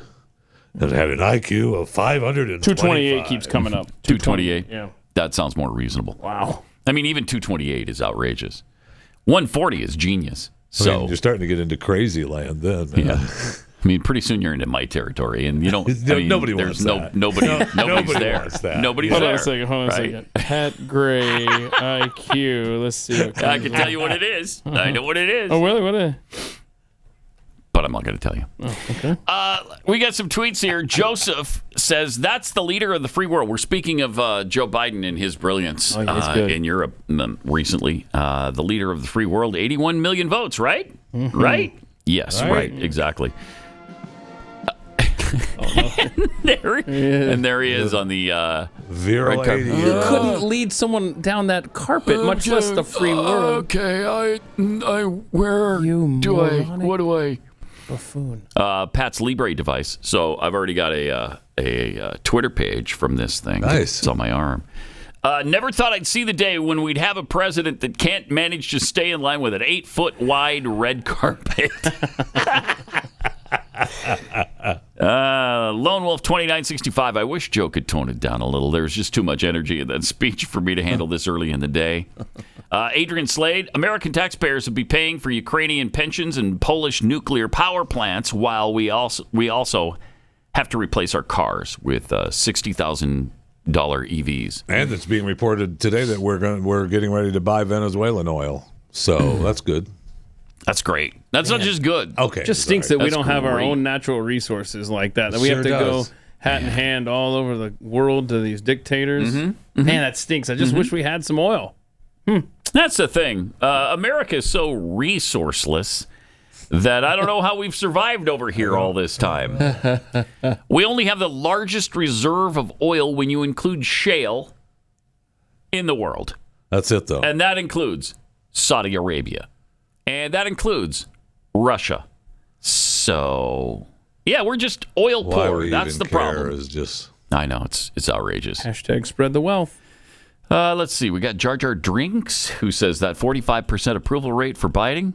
Speaker 7: and had an IQ of 525.
Speaker 3: 228 keeps coming up.
Speaker 2: 228?
Speaker 3: Yeah.
Speaker 2: That sounds more reasonable.
Speaker 3: Wow.
Speaker 2: I mean, even 228 is outrageous. 140 is genius. So
Speaker 7: I mean, you're starting to get into crazy land then.
Speaker 2: Yeah. I mean, pretty soon you're into my territory, and you don't.
Speaker 7: Nobody wants that.
Speaker 2: Nobody's there.
Speaker 7: Wants that.
Speaker 2: Nobody's
Speaker 3: Hold
Speaker 2: there.
Speaker 3: Hold on a second. Pat Gray IQ. Let's see.
Speaker 2: I can tell you what it is. I know what it is.
Speaker 3: Oh, really? What is it?
Speaker 2: But I'm not going to tell you.
Speaker 3: Oh, okay.
Speaker 2: We got some tweets here. Joseph says that's the leader of the free world. We're speaking of Joe Biden and his brilliance in Europe recently. The leader of the free world, 81 million votes, right? Mm-hmm. Right? Yes, right. Exactly. And there he is on the
Speaker 7: virile
Speaker 2: carpet.
Speaker 3: You couldn't lead someone down that carpet, much less the free world.
Speaker 2: Okay, what do I?
Speaker 3: Buffoon.
Speaker 2: Pat's Libre device. So I've already got a Twitter page from this thing.
Speaker 7: Nice.
Speaker 2: It's on my arm. Never thought I'd see the day when we'd have a president that can't manage to stay in line with an 8-foot wide red carpet. Lone Wolf 2965. I wish Joe could tone it down a little. There's just too much energy in that speech for me to handle this early in the day. Adrian Slade. American taxpayers will be paying for Ukrainian pensions and Polish nuclear power plants, while we also have to replace our cars with $60,000 EVs.
Speaker 7: And it's being reported today that we're getting ready to buy Venezuelan oil. So that's good.
Speaker 2: That's great. That's not just good.
Speaker 7: Okay.
Speaker 3: It just stinks that we
Speaker 2: That's
Speaker 3: don't have our
Speaker 2: great.
Speaker 3: own natural resources like that. That we have to go hat in hand all over the world to these dictators.
Speaker 2: Mm-hmm.
Speaker 3: Man, that stinks. I just wish we had some oil.
Speaker 2: That's the thing. America is so resourceless that I don't know how we've survived over here all this time. We only have the largest reserve of oil when you include shale in the world.
Speaker 7: That's it, though.
Speaker 2: And that includes Saudi Arabia. And that includes Russia. So, yeah, we're just oil poor. That's the problem.
Speaker 7: Is just...
Speaker 2: I know, it's outrageous.
Speaker 3: Hashtag spread the wealth.
Speaker 2: Let's see. We got Jar Jar Drinks, who says that 45% approval rate for Biden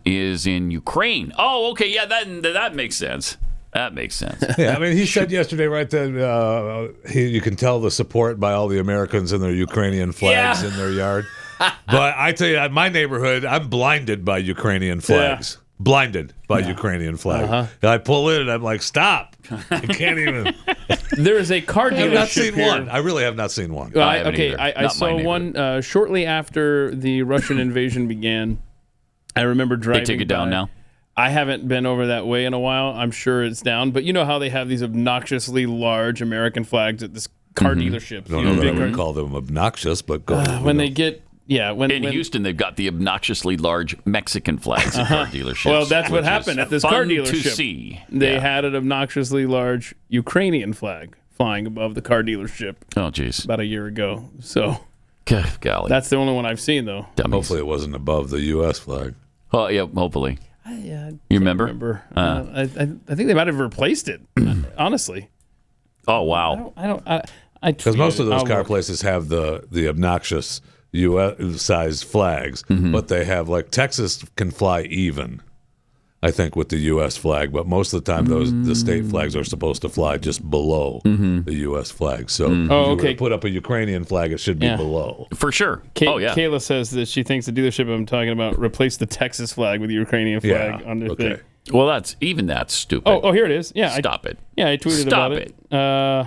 Speaker 2: is in Ukraine. Oh, okay. Yeah, that makes sense. That makes sense.
Speaker 7: Yeah, I mean, he said yesterday, right, that you can tell the support by all the Americans and their Ukrainian flags in their yard. But I tell you, my neighborhood, I'm blinded by Ukrainian flags. blinded by Ukrainian flag. I pull in and I'm like, stop. I can't even.
Speaker 3: There is a car dealership
Speaker 7: I have not seen
Speaker 3: here.
Speaker 7: one. I really have not seen one.
Speaker 3: I saw one shortly after the Russian invasion began. I remember driving.
Speaker 2: They take it down now?
Speaker 3: I haven't been over that way in a while. I'm sure it's down. But you know how they have these obnoxiously large American flags at this car dealership.
Speaker 7: I don't know that I would call them obnoxious, but go ahead.
Speaker 3: When they get...
Speaker 2: In Houston, they've got the obnoxiously large Mexican flags at car dealerships.
Speaker 3: Well, that's what happened at this car dealership.
Speaker 2: To see.
Speaker 3: They had an obnoxiously large Ukrainian flag flying above the car dealership.
Speaker 2: Oh, jeez.
Speaker 3: About a year ago. So,
Speaker 2: golly.
Speaker 3: That's the only one I've seen, though.
Speaker 2: Dummies.
Speaker 7: Hopefully it wasn't above the U.S. flag.
Speaker 2: Oh, yeah, hopefully.
Speaker 3: You
Speaker 2: remember?
Speaker 3: I think they might have replaced it, honestly.
Speaker 2: Oh, wow.
Speaker 7: Because most of those car places have the obnoxious U.S.-sized flags, but they have, like, Texas can fly even, I think, with the U.S. flag, but most of the time the state flags are supposed to fly just below the U.S. flag. So if you were to put up a Ukrainian flag, it should be below.
Speaker 2: For sure.
Speaker 3: Kayla says that she thinks the dealership I'm talking about replaced the Texas flag with the Ukrainian flag on their thing.
Speaker 2: Well, that's stupid.
Speaker 3: Oh, here it is. Yeah,
Speaker 2: Stop it.
Speaker 3: Yeah, I tweeted about it.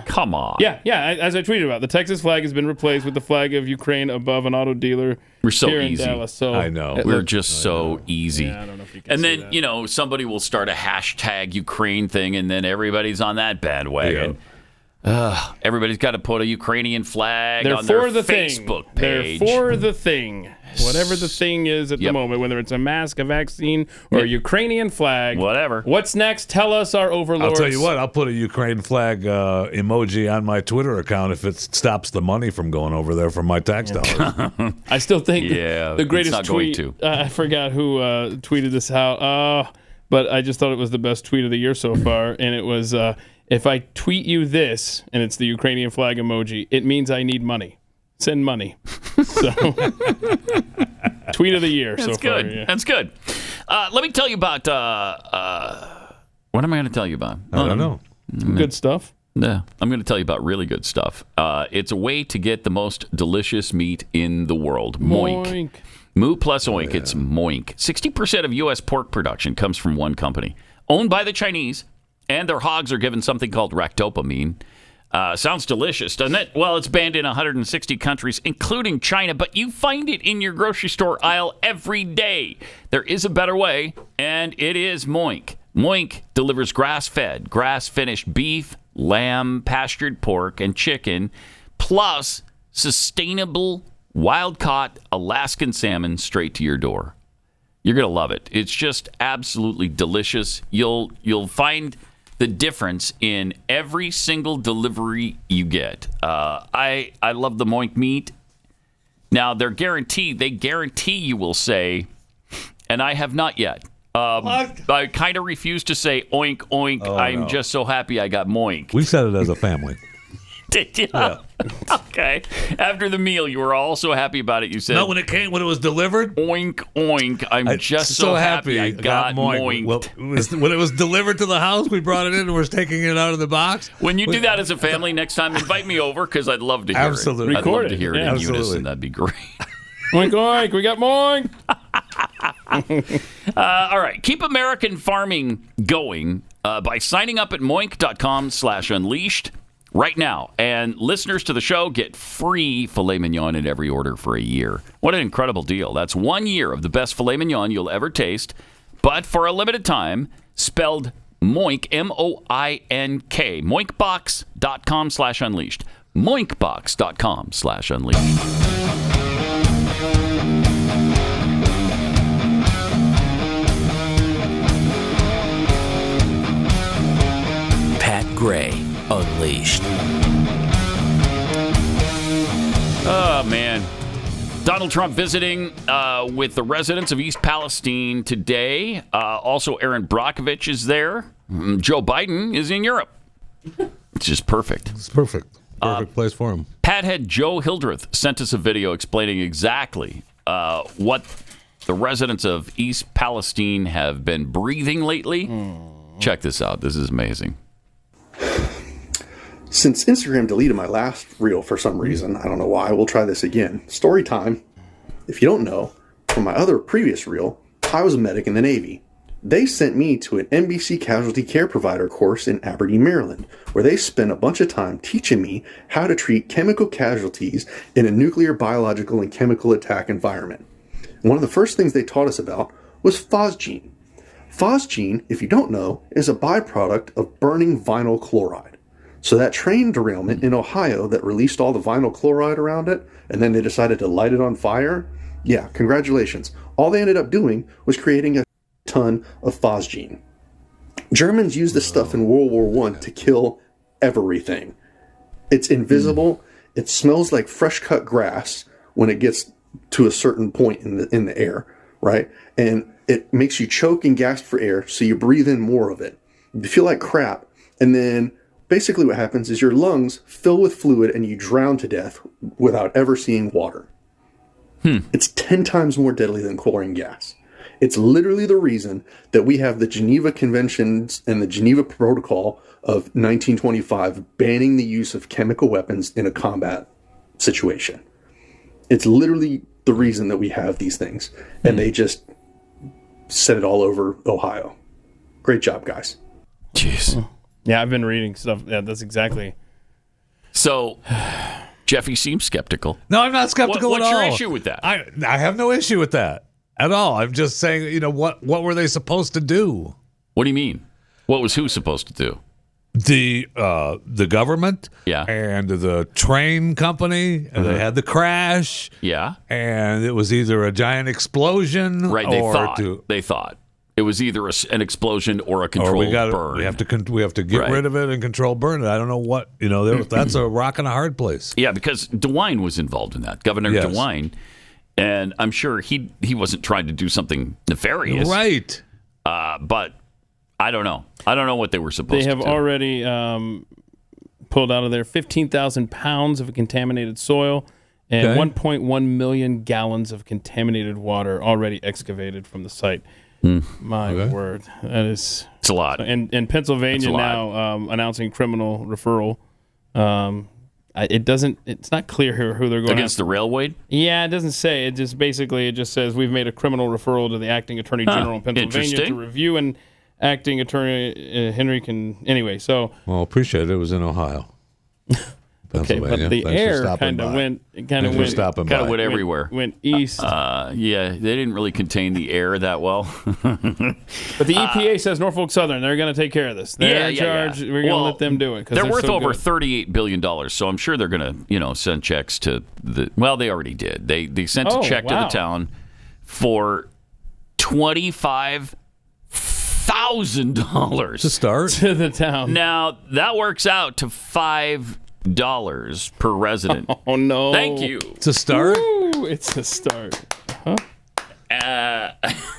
Speaker 2: Come on.
Speaker 3: Yeah, as I tweeted about, the Texas flag has been replaced with the flag of Ukraine above an auto dealer.
Speaker 2: We're so
Speaker 3: here
Speaker 2: easy.
Speaker 3: in Dallas. So
Speaker 7: I know.
Speaker 2: We're just so easy.
Speaker 3: Yeah, I don't know if you can
Speaker 2: and
Speaker 3: say
Speaker 2: then,
Speaker 3: that.
Speaker 2: somebody will start a hashtag Ukraine thing, and then everybody's on that bandwagon. Everybody's got to put a Ukrainian flag on their Facebook page.
Speaker 3: They're for the thing. Whatever the thing is at the moment, whether it's a mask, a vaccine, or a Ukrainian flag.
Speaker 2: Whatever.
Speaker 3: What's next? Tell us, our overlords.
Speaker 7: I'll tell you what, I'll put a Ukraine flag emoji on my Twitter account if it stops the money from going over there from my tax dollars.
Speaker 3: I still think the greatest
Speaker 2: it's not
Speaker 3: tweet,
Speaker 2: going to.
Speaker 3: I forgot who tweeted this out, but I just thought it was the best tweet of the year so far, and it was, if I tweet you this, and it's the Ukrainian flag emoji, it means I need money. Send money. So, tweet of the year so far. Yeah.
Speaker 2: That's good. Let me tell you about, what am I going to tell you about?
Speaker 7: I don't know.
Speaker 3: Good stuff.
Speaker 2: Yeah, I'm going to tell you about really good stuff. It's a way to get the most delicious meat in the world. Moink. Moo plus oink. It's Moink. 60% of U.S. pork production comes from one company, owned by the Chinese, and their hogs are given something called ractopamine. Sounds delicious, doesn't it? Well, it's banned in 160 countries, including China, but you find it in your grocery store aisle every day. There is a better way, and it is Moink. Moink delivers grass-fed, grass-finished beef, lamb, pastured pork, and chicken, plus sustainable, wild-caught Alaskan salmon straight to your door. You're going to love it. It's just absolutely delicious. You'll find the difference in every single delivery you get. I love the Moink meat. Now, they guarantee you will say, and I have not yet. I kind of refuse to say oink, oink.
Speaker 7: Oh,
Speaker 2: I'm just so happy I got Moink.
Speaker 7: We said it as a family.
Speaker 2: Did you?
Speaker 7: Yeah.
Speaker 2: Okay. After the meal, you were all so happy about it. You said,
Speaker 7: No, when it was delivered?
Speaker 2: Oink, oink. I'm just so happy I got Moink.
Speaker 7: Well, when it was delivered to the house, we brought it in and we're taking it out of the box.
Speaker 2: When you do that as a family next time, invite me over because I'd love to hear
Speaker 7: Absolutely.
Speaker 2: it. I'd love
Speaker 3: Record
Speaker 2: to
Speaker 3: it.
Speaker 2: hear it in
Speaker 7: Absolutely.
Speaker 2: unison. That'd be great.
Speaker 3: Oink, oink. We got Moink.
Speaker 2: All right. Keep American farming going by signing up at moink.com/unleashed. Right now, and listeners to the show get free filet mignon in every order for a year. What an incredible deal. That's 1 year of the best filet mignon you'll ever taste, but for a limited time, spelled Moink, M-O-I-N-K, moinkbox.com/unleashed, moinkbox.com/unleashed.
Speaker 4: Pat Gray Unleashed.
Speaker 2: Oh, man. Donald Trump visiting with the residents of East Palestine today. Also, Aaron Brockovich is there. Joe Biden is in Europe. It's just perfect.
Speaker 7: It's perfect. Perfect place for him.
Speaker 2: Pat head Joe Hildreth sent us a video explaining exactly what the residents of East Palestine have been breathing lately. Check this out. This is amazing.
Speaker 14: Since Instagram deleted my last reel for some reason, I don't know why, we'll try this again. Story time. If you don't know, from my other previous reel, I was a medic in the Navy. they sent me to an NBC Casualty Care Provider course in Aberdeen, Maryland, where they spent a bunch of time teaching me how to treat chemical casualties in a nuclear, biological, and chemical attack environment. One of the first things they taught us about was phosgene. Phosgene, if you don't know, is a byproduct of burning vinyl chloride. So that train derailment in Ohio that released all the vinyl chloride around it, and then they decided to light it on fire, yeah, congratulations. All they ended up doing was creating a ton of phosgene. Germans used this stuff in World War I to kill everything. It's invisible. It smells like fresh cut grass when it gets to a certain point in the air, right? And it makes you choke and gasp for air, so you breathe in more of it. You feel like crap, and then basically what happens is your lungs fill with fluid and you drown to death without ever seeing water. It's 10 times more deadly than chlorine gas. It's literally the reason that we have the Geneva Conventions and the Geneva Protocol of 1925 banning the use of chemical weapons in a combat situation. It's literally the reason that we have these things. And they just set it all over Ohio. Great job, guys.
Speaker 2: Jeez.
Speaker 3: Yeah, I've been reading stuff. Yeah, that's exactly.
Speaker 2: So, Jeffy seems skeptical.
Speaker 7: No, I'm not skeptical at all.
Speaker 2: What's your issue with that?
Speaker 7: I have no issue with that at all. I'm just saying, what were they supposed to do?
Speaker 2: What do you mean? What was who supposed to do?
Speaker 7: The government, and the train company, and they had the crash, and it was either a giant explosion,
Speaker 2: right? They thought it was either an explosion or a controlled burn.
Speaker 7: We have to get rid of it and control burn it. I don't know what that's a rock and a hard place.
Speaker 2: Yeah, because DeWine was involved in that, Governor DeWine, and I'm sure he wasn't trying to do something nefarious,
Speaker 7: right?
Speaker 2: But I don't know. I don't know what they were supposed to do.
Speaker 3: They have already pulled out of there 15,000 pounds of contaminated soil and 1.1 million gallons of contaminated water already excavated from the site. My word. It's
Speaker 2: a lot.
Speaker 3: And Pennsylvania now announcing criminal referral. It's not clear here who they're going
Speaker 2: against the railway.
Speaker 3: Yeah, it doesn't say. It just says we've made a criminal referral to the acting attorney general in Pennsylvania to review, and acting attorney Henry can anyway. So
Speaker 7: appreciate it. It was in Ohio.
Speaker 3: Okay, but the air kind of went
Speaker 2: everywhere.
Speaker 3: Went east.
Speaker 2: Yeah, they didn't really contain the air that well.
Speaker 3: But the EPA says Norfolk Southern, they're going to take care of this. They're in charge. We're going to let them do it.
Speaker 2: They're worth over $38 billion, so I'm sure they're going to send checks to the. Well, they already did. They sent a check to the town for $25,000
Speaker 7: to start
Speaker 3: to the town.
Speaker 2: Now that works out to $5 per resident.
Speaker 3: Oh no!
Speaker 2: Thank you.
Speaker 7: It's a start.
Speaker 3: Woo, it's a start. Huh?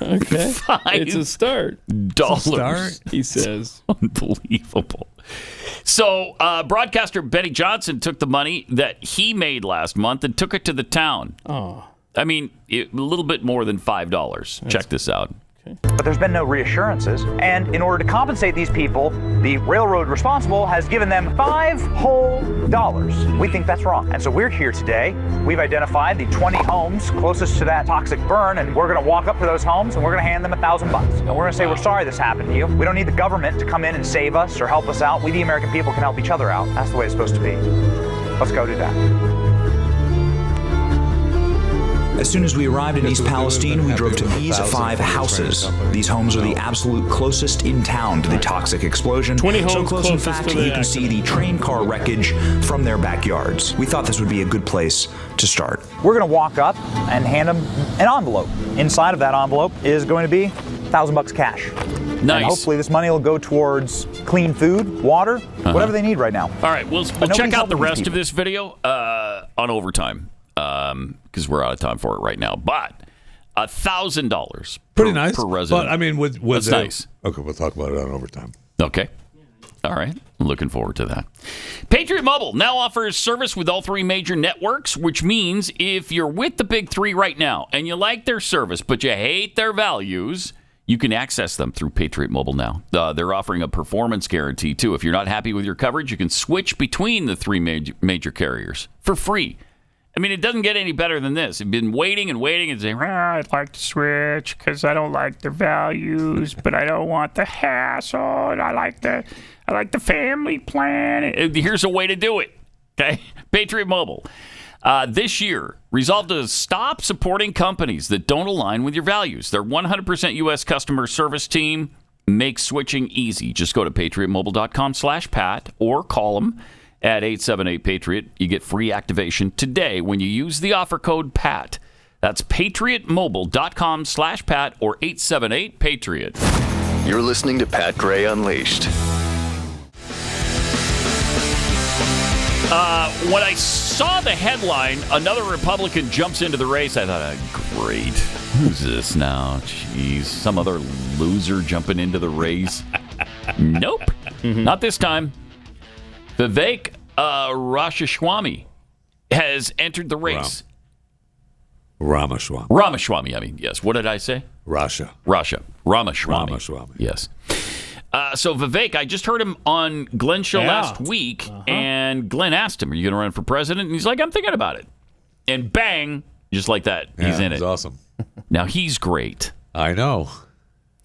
Speaker 3: Okay. It's a start.
Speaker 2: $5.
Speaker 3: He says.
Speaker 2: Unbelievable. So, broadcaster Benny Johnson took the money that he made last month and took it to the town.
Speaker 3: Oh.
Speaker 2: I mean, a little bit more than $5. Check this out.
Speaker 15: But there's been no reassurances, and in order to compensate these people, the railroad responsible has given them $5 whole. We think that's wrong, and so we're here today. We've identified the 20 homes closest to that toxic burn, and we're going to walk up to those homes and we're going to hand them $1,000, and we're going to say we're sorry this happened to you. We don't need the government to come in and save us or help us out. We, the American people, can help each other out. That's the way it's supposed to be. Let's go do that.
Speaker 16: As soon as we arrived in East Palestine, we drove to these 5 houses. These homes are the absolute closest in town to the toxic explosion.
Speaker 3: 20 homes
Speaker 16: so close, in fact, you can see the train car wreckage from their backyards. We thought this would be a good place to start.
Speaker 15: We're going to walk up and hand them an envelope. Inside of that envelope is going to be $1,000 cash.
Speaker 2: Nice.
Speaker 15: And hopefully this money will go towards clean food, water, whatever they need right now.
Speaker 2: All right, we'll check out the rest of this video on overtime. Because we're out of time for it right now, but $1,000
Speaker 7: pretty nice
Speaker 2: per resident.
Speaker 7: But I mean,
Speaker 2: that's nice.
Speaker 7: Okay, we'll talk about it on overtime.
Speaker 2: Okay, all right. I'm looking forward to that. Patriot Mobile now offers service with all 3 major networks, which means if you're with the big 3 right now and you like their service but you hate their values, you can access them through Patriot Mobile now. They're offering a performance guarantee too. If you're not happy with your coverage, you can switch between the 3 major carriers for free. I mean, it doesn't get any better than this. You've been waiting and waiting and saying, I'd like to switch because I don't like their values, but I don't want the hassle. And I like the family plan. Here's a way to do it. Okay, Patriot Mobile. This year, resolved to stop supporting companies that don't align with your values. Their 100% U.S. customer service team makes switching easy. Just go to patriotmobile.com/Pat or call them at 878-PATRIOT. You get free activation today when you use the offer code PAT. That's patriotmobile.com/Pat or 878-PATRIOT.
Speaker 12: You're listening to Pat Gray Unleashed.
Speaker 2: When I saw the headline, another Republican jumps into the race, I thought, great. Who's this now? Jeez, some other loser jumping into the race. Nope, not this time. Vivek Ramaswamy has entered the race.
Speaker 7: Ramaswamy.
Speaker 2: I mean, yes. What did I say?
Speaker 7: Ramaswamy.
Speaker 2: Yes. So Vivek, I just heard him on Glenn's show last week, and Glenn asked him, are you going to run for president? And he's like, I'm thinking about it. And bang, just like that, he's in it.
Speaker 7: He's awesome.
Speaker 2: Now, he's great.
Speaker 7: I know.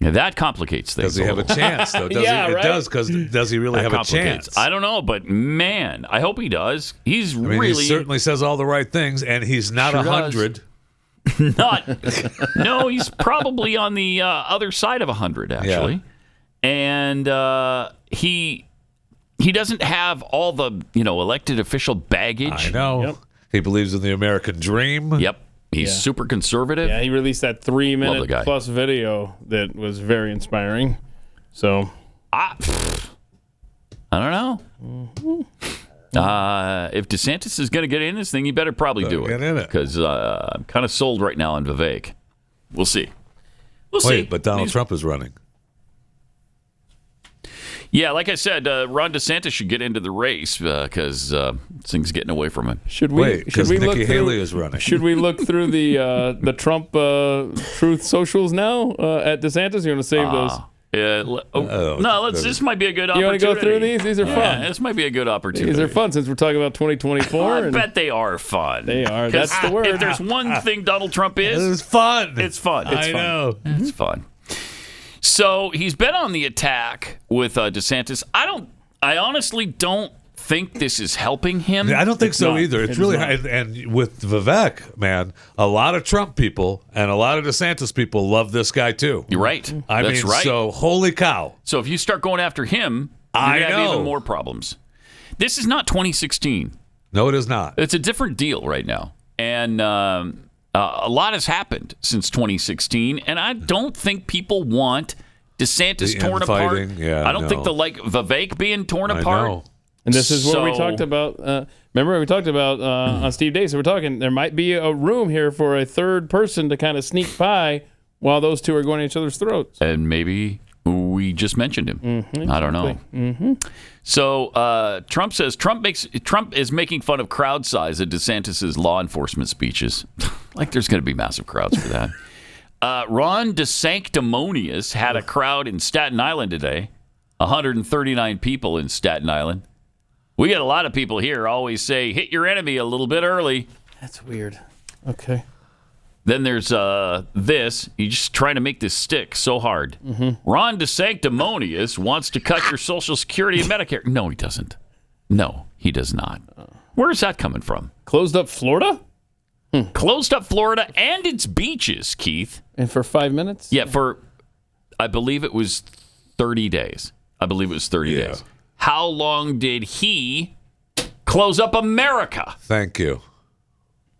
Speaker 2: Now, that complicates things.
Speaker 7: Does he have a chance, though? It does, because does he really have a chance?
Speaker 2: I don't know, but man, I hope he does. He
Speaker 7: certainly says all the right things, and he's not 100.
Speaker 2: No, he's probably on the other side of 100, actually.
Speaker 7: Yeah.
Speaker 2: And he doesn't have all the elected official baggage.
Speaker 7: I know.
Speaker 3: Yep.
Speaker 7: He believes in the American dream.
Speaker 2: Yep. He's super conservative.
Speaker 3: Yeah, he released that 3-minute plus video that was very inspiring. So
Speaker 2: I don't know. If DeSantis is going to get in this thing, you better probably do it.
Speaker 7: Get in it.
Speaker 2: Because I'm kind of sold right now on Vivek. We'll see.
Speaker 7: Wait, but Donald Trump is running.
Speaker 2: Yeah, like I said, Ron DeSantis should get into the race because this thing's getting away from him.
Speaker 3: Should we
Speaker 7: Nikki Haley is running.
Speaker 3: Should we look through the Trump Truth socials now at DeSantis? You want to save those?
Speaker 2: No, this might be a good opportunity.
Speaker 3: You want to go through these? These are fun.
Speaker 2: This might be a good opportunity.
Speaker 3: These are fun since we're talking about 2024.
Speaker 2: I bet they are fun.
Speaker 3: They are. That's the word.
Speaker 2: If there's one thing Donald Trump is,
Speaker 7: it's fun.
Speaker 2: It's fun.
Speaker 7: I know.
Speaker 2: It's fun. So he's been on the attack with DeSantis. I honestly don't think this is helping him.
Speaker 7: I don't think so either. It's really hard. And with Vivek, man, a lot of Trump people and a lot of DeSantis people love this guy too.
Speaker 2: You're right. That's right.
Speaker 7: So holy cow.
Speaker 2: So if you start going after him, you're going to have even more problems. This is not 2016.
Speaker 7: No, it is not.
Speaker 2: It's a different deal right now. And a lot has happened since 2016, and I don't think people want DeSantis torn apart.
Speaker 7: Yeah,
Speaker 2: I don't think they like Vivek being torn apart.
Speaker 7: Know.
Speaker 3: And this is what we talked about. Remember, we talked about on Steve Day. So we're talking, there might be a room here for a third person to kind of sneak by while those two are going at each other's throats.
Speaker 2: And maybe we just mentioned him.
Speaker 3: Mm-hmm,
Speaker 2: I don't know.
Speaker 3: Mm-hmm.
Speaker 2: So Trump says Trump is making fun of crowd size at DeSantis' law enforcement speeches. Like there's going to be massive crowds for that. Ron DeSanctimonious had a crowd in Staten Island today. 139 people in Staten Island. We get a lot of people here always say, hit your enemy a little bit early.
Speaker 3: That's weird. Okay.
Speaker 2: Then there's this. You're just trying to make this stick so hard. Mm-hmm. Ron DeSanctimonious wants to cut your Social Security and Medicare. No, he doesn't. No, he does not. Where's that coming from?
Speaker 3: Closed up Florida?
Speaker 2: Closed up Florida and its beaches, Keith.
Speaker 3: And for 5 minutes?
Speaker 2: Yeah, I believe it was 30 days. I believe it was 30 days. How long did he close up America?
Speaker 7: Thank you.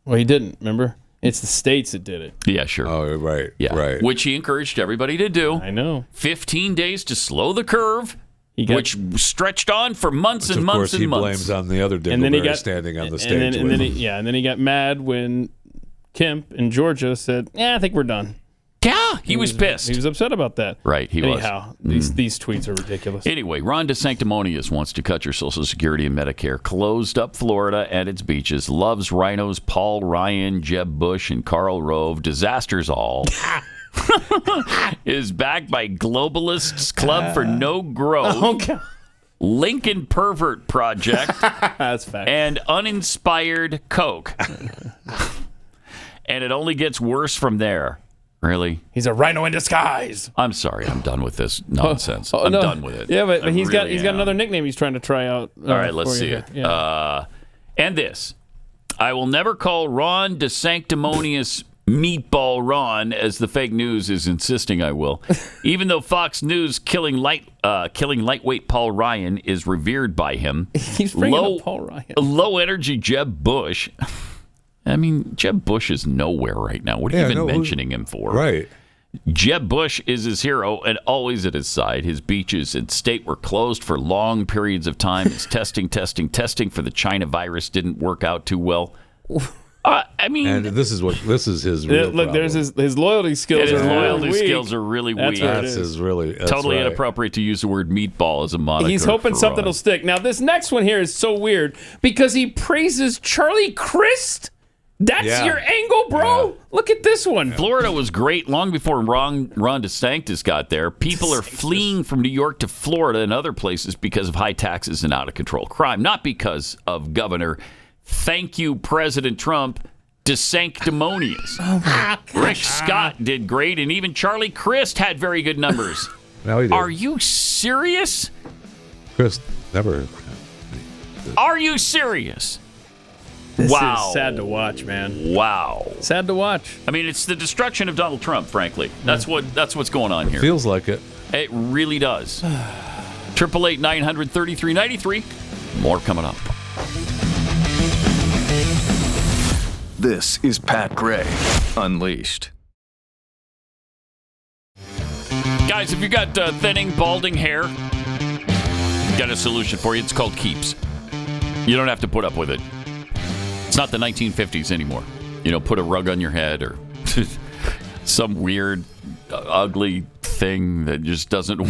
Speaker 3: Well, he didn't, remember? It's the states that did it.
Speaker 2: Yeah, sure.
Speaker 7: Oh, right.
Speaker 2: Yeah.
Speaker 7: Right.
Speaker 2: Which he encouraged everybody to do.
Speaker 3: I know.
Speaker 2: 15 days to slow the curve, which stretched on for months and months and months.
Speaker 7: Of course, he blames on the other Dingleberry standing on the stage.
Speaker 3: And then he got mad when Kemp in Georgia said, I think we're done.
Speaker 2: Yeah, he was pissed.
Speaker 3: He was upset about that.
Speaker 2: Right, he was.
Speaker 3: Anyhow, these tweets are ridiculous.
Speaker 2: Anyway, Ron DeSanctimonious wants to cut your Social Security and Medicare. Closed up Florida and its beaches. Loves rhinos Paul Ryan, Jeb Bush, and Karl Rove. Disasters all. Is backed by Globalists Club for No Growth.
Speaker 3: Okay.
Speaker 2: Lincoln Pervert Project,
Speaker 3: That's fact.
Speaker 2: and Uninspired Coke. And it only gets worse from there. Really?
Speaker 3: He's a rhino in disguise.
Speaker 2: I'm sorry. I'm done with this nonsense. I'm done with it.
Speaker 3: Yeah, but he's got
Speaker 2: really
Speaker 3: another nickname he's trying to try out.
Speaker 2: All right, let's see it.
Speaker 3: Yeah.
Speaker 2: And this. I will never call Ron DeSanctimonious Meatball Ron, as the fake news is insisting I will. Even though Fox News killing lightweight Paul Ryan is revered by him.
Speaker 3: He's bringing up Paul Ryan.
Speaker 2: Low energy Jeb Bush. I mean, Jeb Bush is nowhere right now. What are you even mentioning him for?
Speaker 7: Right.
Speaker 2: Jeb Bush is his hero and always at his side. His beaches and state were closed for long periods of time. His testing for the China virus didn't work out too well. I mean,
Speaker 7: and this is his real
Speaker 3: look.
Speaker 7: problem.
Speaker 3: There's his loyalty skills.
Speaker 2: His loyalty skills are really weak.
Speaker 7: That's
Speaker 2: totally
Speaker 7: right.
Speaker 2: Inappropriate to use the word meatball as a moniker.
Speaker 3: He's hoping something will stick. Now, this next one here is so weird because he praises Charlie Crist. That's your angle, bro. Yeah. Look at this one.
Speaker 2: Florida was great long before Ron DeSantis got there. People are fleeing from New York to Florida and other places because of high taxes and out-of-control crime, not because of Governor Thank you, President Trump, DeSanctimonious.
Speaker 3: Oh my gosh.
Speaker 2: Rick Scott did great, and even Charlie Crist had very good numbers.
Speaker 7: No, he did.
Speaker 2: Are you serious?
Speaker 7: Crist never.
Speaker 2: Are you serious?
Speaker 3: This
Speaker 2: wow.
Speaker 3: is sad to watch, man.
Speaker 2: Wow.
Speaker 3: Sad to watch.
Speaker 2: I mean, it's the destruction of Donald Trump, frankly. That's what's going on here.
Speaker 7: Feels like it.
Speaker 2: It really does. 888-900-3393. More coming up.
Speaker 12: This is Pat Gray Unleashed.
Speaker 2: Guys, if you got thinning, balding hair, got a solution for you. It's called Keeps. You don't have to put up with it. It's not the 1950s anymore. Put a rug on your head or some weird, ugly thing that just doesn't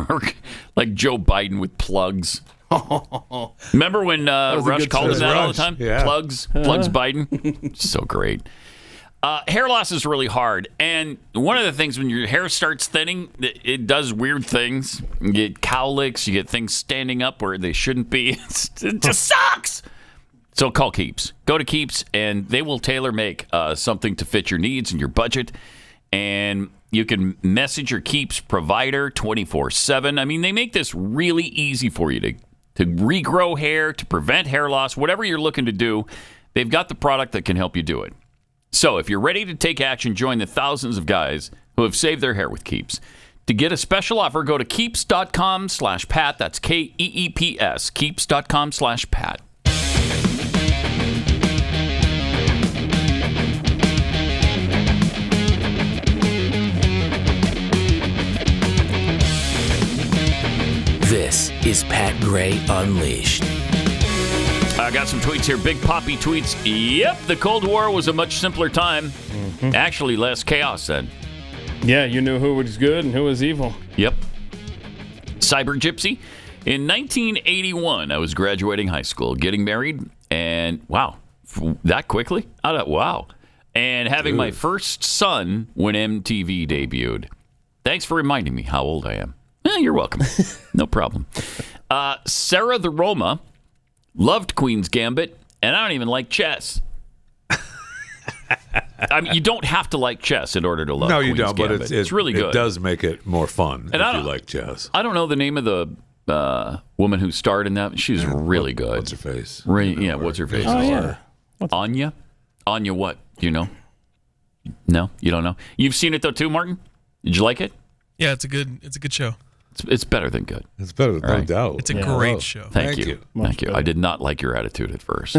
Speaker 2: work. Like Joe Biden with plugs. Remember when Rush called him that all the time?
Speaker 7: Yeah.
Speaker 2: Plugs Biden. So great. Hair loss is really hard. And one of the things when your hair starts thinning, it does weird things. You get cowlicks, you get things standing up where they shouldn't be. It just sucks. So call Keeps. Go to Keeps, and they will tailor-make something to fit your needs and your budget. And you can message your Keeps provider 24/7. I mean, they make this really easy for you to regrow hair, to prevent hair loss, whatever you're looking to do. They've got the product that can help you do it. So if you're ready to take action, join the thousands of guys who have saved their hair with Keeps. To get a special offer, go to keeps.com/Pat. That's KEEPS. Keeps.com/Pat.
Speaker 4: This is Pat Gray Unleashed.
Speaker 2: I got some tweets here. Big Poppy tweets. Yep, the Cold War was a much simpler time. Mm-hmm. Actually, less chaos then.
Speaker 3: Yeah, you knew who was good and who was evil.
Speaker 2: Yep. Cyber Gypsy. In 1981, I was graduating high school, getting married, and wow, that quickly? Wow. And having my first son when MTV debuted. Thanks for reminding me how old I am. You're welcome. No problem. Sarah the Roma loved Queens Gambit, and I don't even like chess. I mean, you don't have to like chess in order to love Queens Gambit. No, you don't, but it's really good.
Speaker 7: It does make it more fun if you like chess.
Speaker 2: I don't know the name of the woman who starred in that. She's really good.
Speaker 7: What's her face?
Speaker 2: What's her face?
Speaker 3: Oh, yeah.
Speaker 2: Anya? Anya what? Do you know? No? You don't know? You've seen it, though, too, Martin? Did you like it?
Speaker 17: Yeah, it's a good show.
Speaker 2: It's better than good.
Speaker 7: It's better, no doubt.
Speaker 17: It's a great show.
Speaker 2: Thank you. Thank you. I did not like your attitude at first.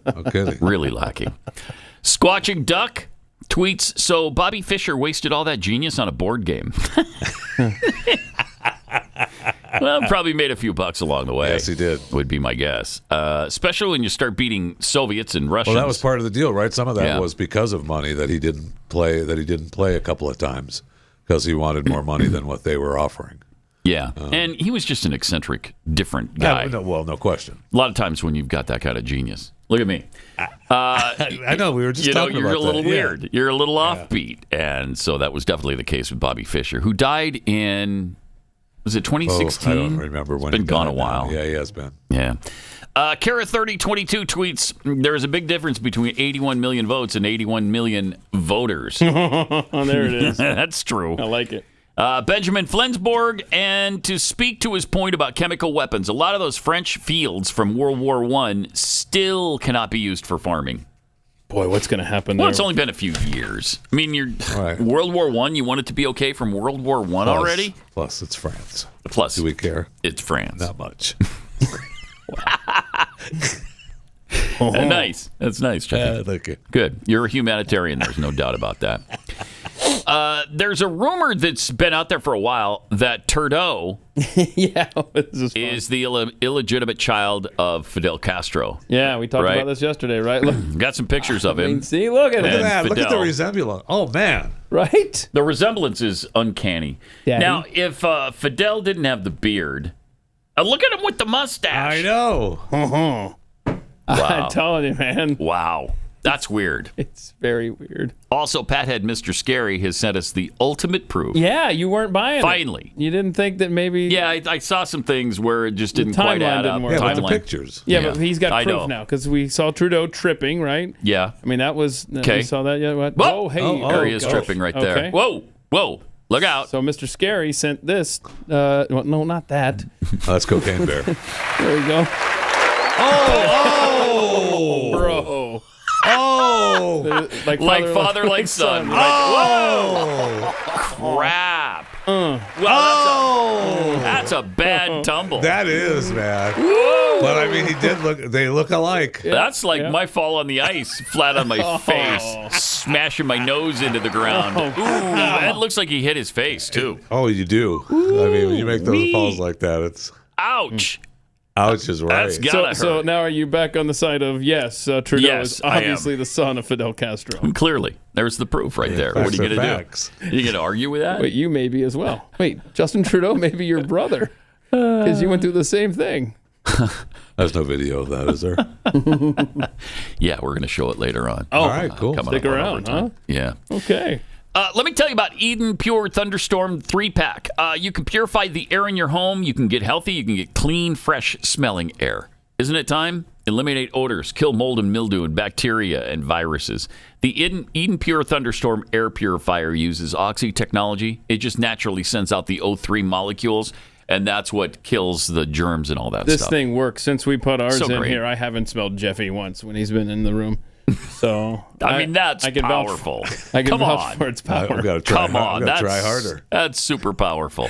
Speaker 7: Okay.
Speaker 2: Really lacking. Squatching Duck tweets, so Bobby Fischer wasted all that genius on a board game. Well, probably made a few bucks along the way.
Speaker 7: Yes, he did.
Speaker 2: Would be my guess. Especially when you start beating Soviets and Russians.
Speaker 7: Well, that was part of the deal, right? Some of that was because of money that he didn't play a couple of times because he wanted more money than what they were offering.
Speaker 2: Yeah, and he was just an eccentric, different guy.
Speaker 7: No question.
Speaker 2: A lot of times when you've got that kind of genius. Look at me.
Speaker 7: I know, we were just talking about that.
Speaker 2: You're a little weird. You're a little offbeat. And so that was definitely the case with Bobby Fischer, who died in Was it 2016?
Speaker 7: I don't remember when.
Speaker 2: It's been gone a while.
Speaker 7: Yeah, he has been.
Speaker 2: Yeah. Kara3022 tweets, there is a big difference between 81 million votes and 81 million voters.
Speaker 3: There it is.
Speaker 2: That's true.
Speaker 3: I like it.
Speaker 2: Benjamin Flensborg, and to speak to his point about chemical weapons, a lot of those French fields from World War I still cannot be used for farming.
Speaker 3: Boy, what's going to happen
Speaker 2: Well,
Speaker 3: there?
Speaker 2: it's only been a few years. I mean, World War I, you want it to be okay from World War I already?
Speaker 7: Plus, it's France.
Speaker 2: Plus,
Speaker 7: do we care?
Speaker 2: It's France.
Speaker 7: Not much.
Speaker 2: Nice. That's nice, Jeffy.
Speaker 7: Thank you.
Speaker 2: Good. You're a humanitarian. There's no doubt about that. There's a rumor that's been out there for a while that Trudeau is the illegitimate child of Fidel Castro.
Speaker 3: Yeah, we talked
Speaker 2: Right?
Speaker 3: about this yesterday, right? Look,
Speaker 2: Got some pictures of him.
Speaker 3: see, look at
Speaker 7: Look at
Speaker 3: it.
Speaker 7: that. Look at the
Speaker 2: Fidel.
Speaker 7: resemblance. Oh, man.
Speaker 3: Right?
Speaker 2: The resemblance is uncanny.
Speaker 3: Daddy.
Speaker 2: Now, if Fidel didn't have the beard, look at him with the mustache.
Speaker 7: I know.
Speaker 2: Wow.
Speaker 3: I'm telling you, man.
Speaker 2: Wow. That's weird.
Speaker 3: It's very weird.
Speaker 2: Also, Pathead Mr. Scary has sent us the ultimate proof.
Speaker 3: Yeah, you weren't buying
Speaker 2: Finally.
Speaker 3: it. You didn't think that maybe...
Speaker 2: Yeah, I saw some things where it just didn't quite
Speaker 3: timeline
Speaker 2: add
Speaker 3: didn't
Speaker 2: up.
Speaker 3: work.
Speaker 7: Yeah, with the pictures.
Speaker 3: Yeah, but he's got
Speaker 2: I
Speaker 3: proof
Speaker 2: know.
Speaker 3: now because we saw Trudeau tripping, right?
Speaker 2: Yeah.
Speaker 3: I mean, that was...
Speaker 2: Okay.
Speaker 3: You saw that yet? What?
Speaker 2: Whoa!
Speaker 3: Hey.
Speaker 2: There he is
Speaker 3: gosh.
Speaker 2: tripping right there.
Speaker 3: Okay.
Speaker 2: Whoa! Look out.
Speaker 3: So Mr. Scary sent this. Well, no, not that.
Speaker 7: That's Cocaine Bear.
Speaker 3: There we go.
Speaker 7: Oh!
Speaker 3: Bro.
Speaker 7: Oh!
Speaker 2: Like father, like son.
Speaker 7: Oh!
Speaker 2: Crap. Well, that's a bad tumble.
Speaker 7: That is, man. But I mean, they look alike.
Speaker 2: That's like my fall on the ice, flat on my face, smashing my nose into the ground. Ooh, that looks like he hit his face, too.
Speaker 7: Oh, you do. I mean, when you make those falls like that, it's...
Speaker 2: Ouch.
Speaker 7: Ouch is right.
Speaker 2: That's gotta hurt.
Speaker 3: So now are you back on the side of, yes, Trudeau
Speaker 2: Yes,
Speaker 3: is
Speaker 2: I am.
Speaker 3: obviously the son of Fidel Castro?
Speaker 2: Clearly. There's the proof right there. What are you going to do? You going to argue with that?
Speaker 3: Wait, you may be as well. Wait, Justin Trudeau may be your brother because you went through the same thing.
Speaker 7: There's no video of that, is there?
Speaker 2: Yeah, we're going to show it later on.
Speaker 3: Oh,
Speaker 7: all right, cool.
Speaker 3: Stick around, huh?
Speaker 2: Yeah.
Speaker 3: Okay.
Speaker 2: Let me tell you about Eden Pure Thunderstorm 3-pack. You can purify the air in your home. You can get healthy. You can get clean, fresh-smelling air. Isn't it time? Eliminate odors, kill mold and mildew and bacteria and viruses. The Eden Pure Thunderstorm air purifier uses Oxy technology. It just naturally sends out the O3 molecules, and that's what kills the germs and all that
Speaker 3: This
Speaker 2: stuff.
Speaker 3: thing works. Since we put ours in
Speaker 2: great.
Speaker 3: here, I haven't smelled Jeffy once when he's been in the room. So
Speaker 2: I mean, that's
Speaker 3: I can
Speaker 2: powerful.
Speaker 3: I can
Speaker 2: Come
Speaker 3: vouch
Speaker 2: on.
Speaker 3: for its power.
Speaker 7: I've got to try.
Speaker 2: Come on,
Speaker 7: I've got to try harder.
Speaker 2: That's super powerful.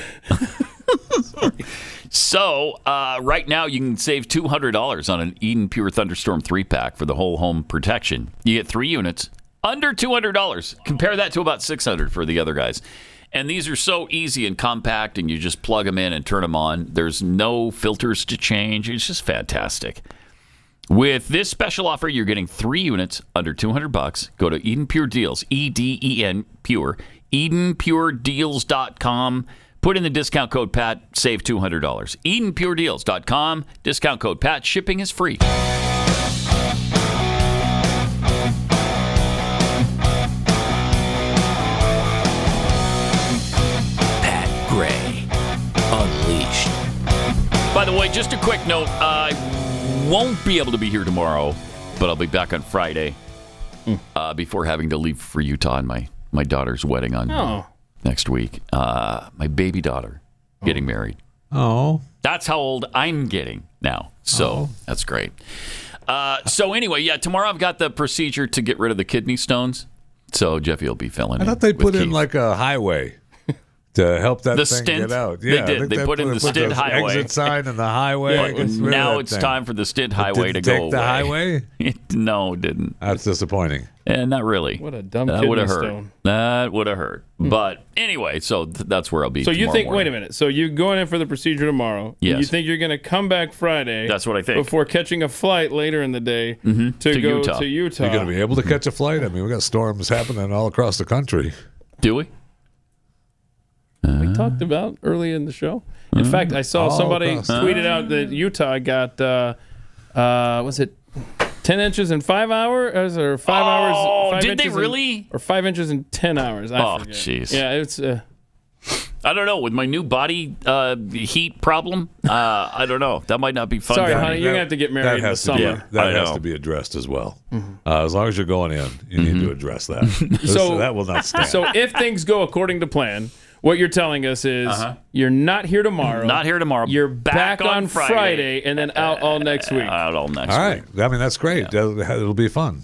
Speaker 2: So, right now you can save $200 on an Eden Pure Thunderstorm 3-pack for the whole home protection. You get 3 units, under $200. Compare that to about $600 for the other guys. And these are so easy and compact, and you just plug them in and turn them on. There's no filters to change. It's just fantastic. With this special offer, you're getting 3 units under $200. Go to Eden Pure Deals, EDEN Pure, EdenPureDeals.com. Put in the discount code PAT, save $200. EdenPureDeals.com, discount code PAT. Shipping is free.
Speaker 4: Pat Gray Unleashed.
Speaker 2: By the way, just a quick note. I won't be able to be here tomorrow, but I'll be back on Friday before having to leave for Utah on my daughter's wedding on next week. My baby daughter getting married.
Speaker 7: Oh.
Speaker 2: That's how old I'm getting now. So that's great. So anyway, yeah, tomorrow I've got the procedure to get rid of the kidney stones. So Jeffy will be filling in.
Speaker 7: I thought they put
Speaker 2: with
Speaker 7: in
Speaker 2: Keith.
Speaker 7: like a highway to help that
Speaker 2: The
Speaker 7: thing
Speaker 2: stint?
Speaker 7: get out.
Speaker 2: They
Speaker 7: Yeah,
Speaker 2: did.
Speaker 7: I think
Speaker 2: They put in the stint highway.
Speaker 7: Exit sign and the highway.
Speaker 2: But
Speaker 7: Get rid of
Speaker 2: now
Speaker 7: that
Speaker 2: it's
Speaker 7: thing.
Speaker 2: time for the stint
Speaker 7: It
Speaker 2: highway to
Speaker 7: didn't
Speaker 2: go
Speaker 7: take
Speaker 2: away.
Speaker 7: the highway?
Speaker 2: No, it didn't.
Speaker 7: That's disappointing.
Speaker 2: Not really.
Speaker 3: What a dumb
Speaker 2: That
Speaker 3: kidney
Speaker 2: would have hurt.
Speaker 3: stone.
Speaker 2: That would have hurt. But anyway, so that's where I'll be.
Speaker 3: So you
Speaker 2: tomorrow
Speaker 3: think?
Speaker 2: morning.
Speaker 3: Wait a minute. So you're going in for the procedure tomorrow.
Speaker 2: Yes.
Speaker 3: You think you're going to come back Friday?
Speaker 2: That's what I think.
Speaker 3: Before catching a flight later in the day
Speaker 2: To
Speaker 3: to go
Speaker 2: Utah.
Speaker 3: to Utah.
Speaker 7: You're going to be able to catch a flight? I mean, we got storms happening all across the country.
Speaker 2: Do we?
Speaker 3: We talked about early in the show. In fact, I saw
Speaker 7: All
Speaker 3: somebody
Speaker 7: across.
Speaker 3: tweeted out that Utah got was it 10 inches in 5 hours or 5 hours? 5
Speaker 2: did they
Speaker 3: inches
Speaker 2: really?
Speaker 3: or 5 inches in 10 hours? I forget.
Speaker 2: Jeez.
Speaker 3: Yeah, it's
Speaker 2: I don't know. With my new body heat problem, I don't know. That might not be fun.
Speaker 3: Sorry,
Speaker 2: for
Speaker 3: honey,
Speaker 2: me.
Speaker 3: you're going to have to get married in the summer.
Speaker 7: That has to be addressed as well. As long as you're going in, you need to address that. So that will not stand.
Speaker 3: So if things go according to plan, what you're telling us is you're not here tomorrow.
Speaker 2: Not here tomorrow.
Speaker 3: You're back on Friday and then out all next week.
Speaker 2: Out all next
Speaker 7: all right.
Speaker 2: week.
Speaker 7: I mean, that's great. Yeah. It'll be fun.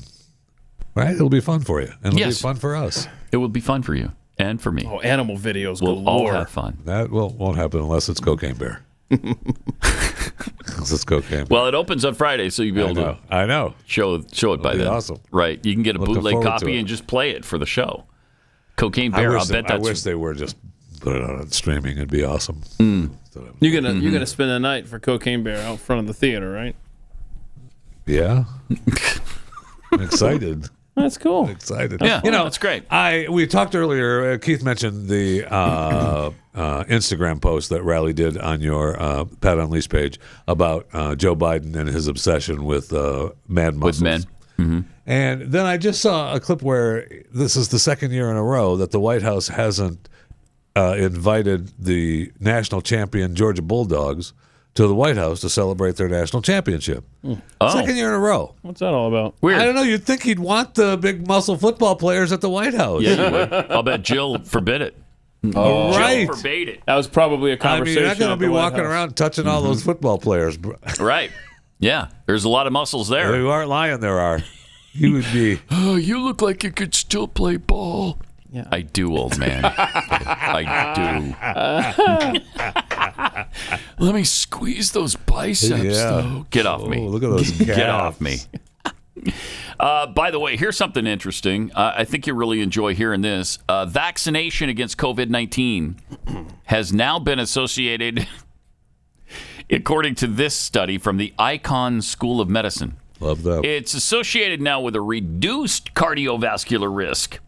Speaker 7: Right? It'll be fun for you. And it'll be fun for us.
Speaker 2: It will be fun for you and for me.
Speaker 3: Oh, animal videos
Speaker 2: We'll all have fun.
Speaker 7: That won't happen unless it's Cocaine Bear. Unless it's Cocaine Bear.
Speaker 2: Well, it opens on Friday, so you'll be able to
Speaker 7: I know.
Speaker 2: show it by then.
Speaker 7: Awesome.
Speaker 2: Right. You can get a
Speaker 7: Looking
Speaker 2: bootleg
Speaker 7: forward to
Speaker 2: copy
Speaker 7: it.
Speaker 2: and just play it for the show. Cocaine Bear,
Speaker 7: I wish they were just put it on streaming. It'd be awesome.
Speaker 3: You're gonna spend the night for Cocaine Bear out front of the theater, right?
Speaker 7: Yeah. I'm excited.
Speaker 3: That's cool.
Speaker 7: I'm excited.
Speaker 2: Yeah, that's great.
Speaker 7: We talked earlier. Keith mentioned the Instagram post that Riley did on your Pat Unleashed page about Joe Biden and his obsession with mad muscles.
Speaker 2: With men.
Speaker 7: And then I just saw a clip where this is the second year in a row that the White House hasn't invited the national champion Georgia Bulldogs to the White House to celebrate their national championship. Second year in a row.
Speaker 3: What's that all about?
Speaker 2: Weird.
Speaker 7: I don't know. You'd think he'd want the big muscle football players at the White House.
Speaker 2: Yeah, you would. I'll bet Jill forbid it.
Speaker 7: Oh, right.
Speaker 2: Jill forbade it.
Speaker 3: That was probably a conversation.
Speaker 7: You're not going to be walking around touching all those football players.
Speaker 2: Right. Yeah. There's a lot of muscles there.
Speaker 7: You aren't lying. There are. You would be.
Speaker 2: Oh, you look like you could still play ball. Yeah. I do, old man. I do. Let me squeeze those biceps, though. Get off me.
Speaker 7: Look at those calves.
Speaker 2: Get off me. By the way, here's something interesting. I think you'll really enjoy hearing this. Vaccination against COVID-19 has now been associated, according to this study from the Icahn School of Medicine.
Speaker 7: Love that.
Speaker 2: It's associated now with a reduced cardiovascular risk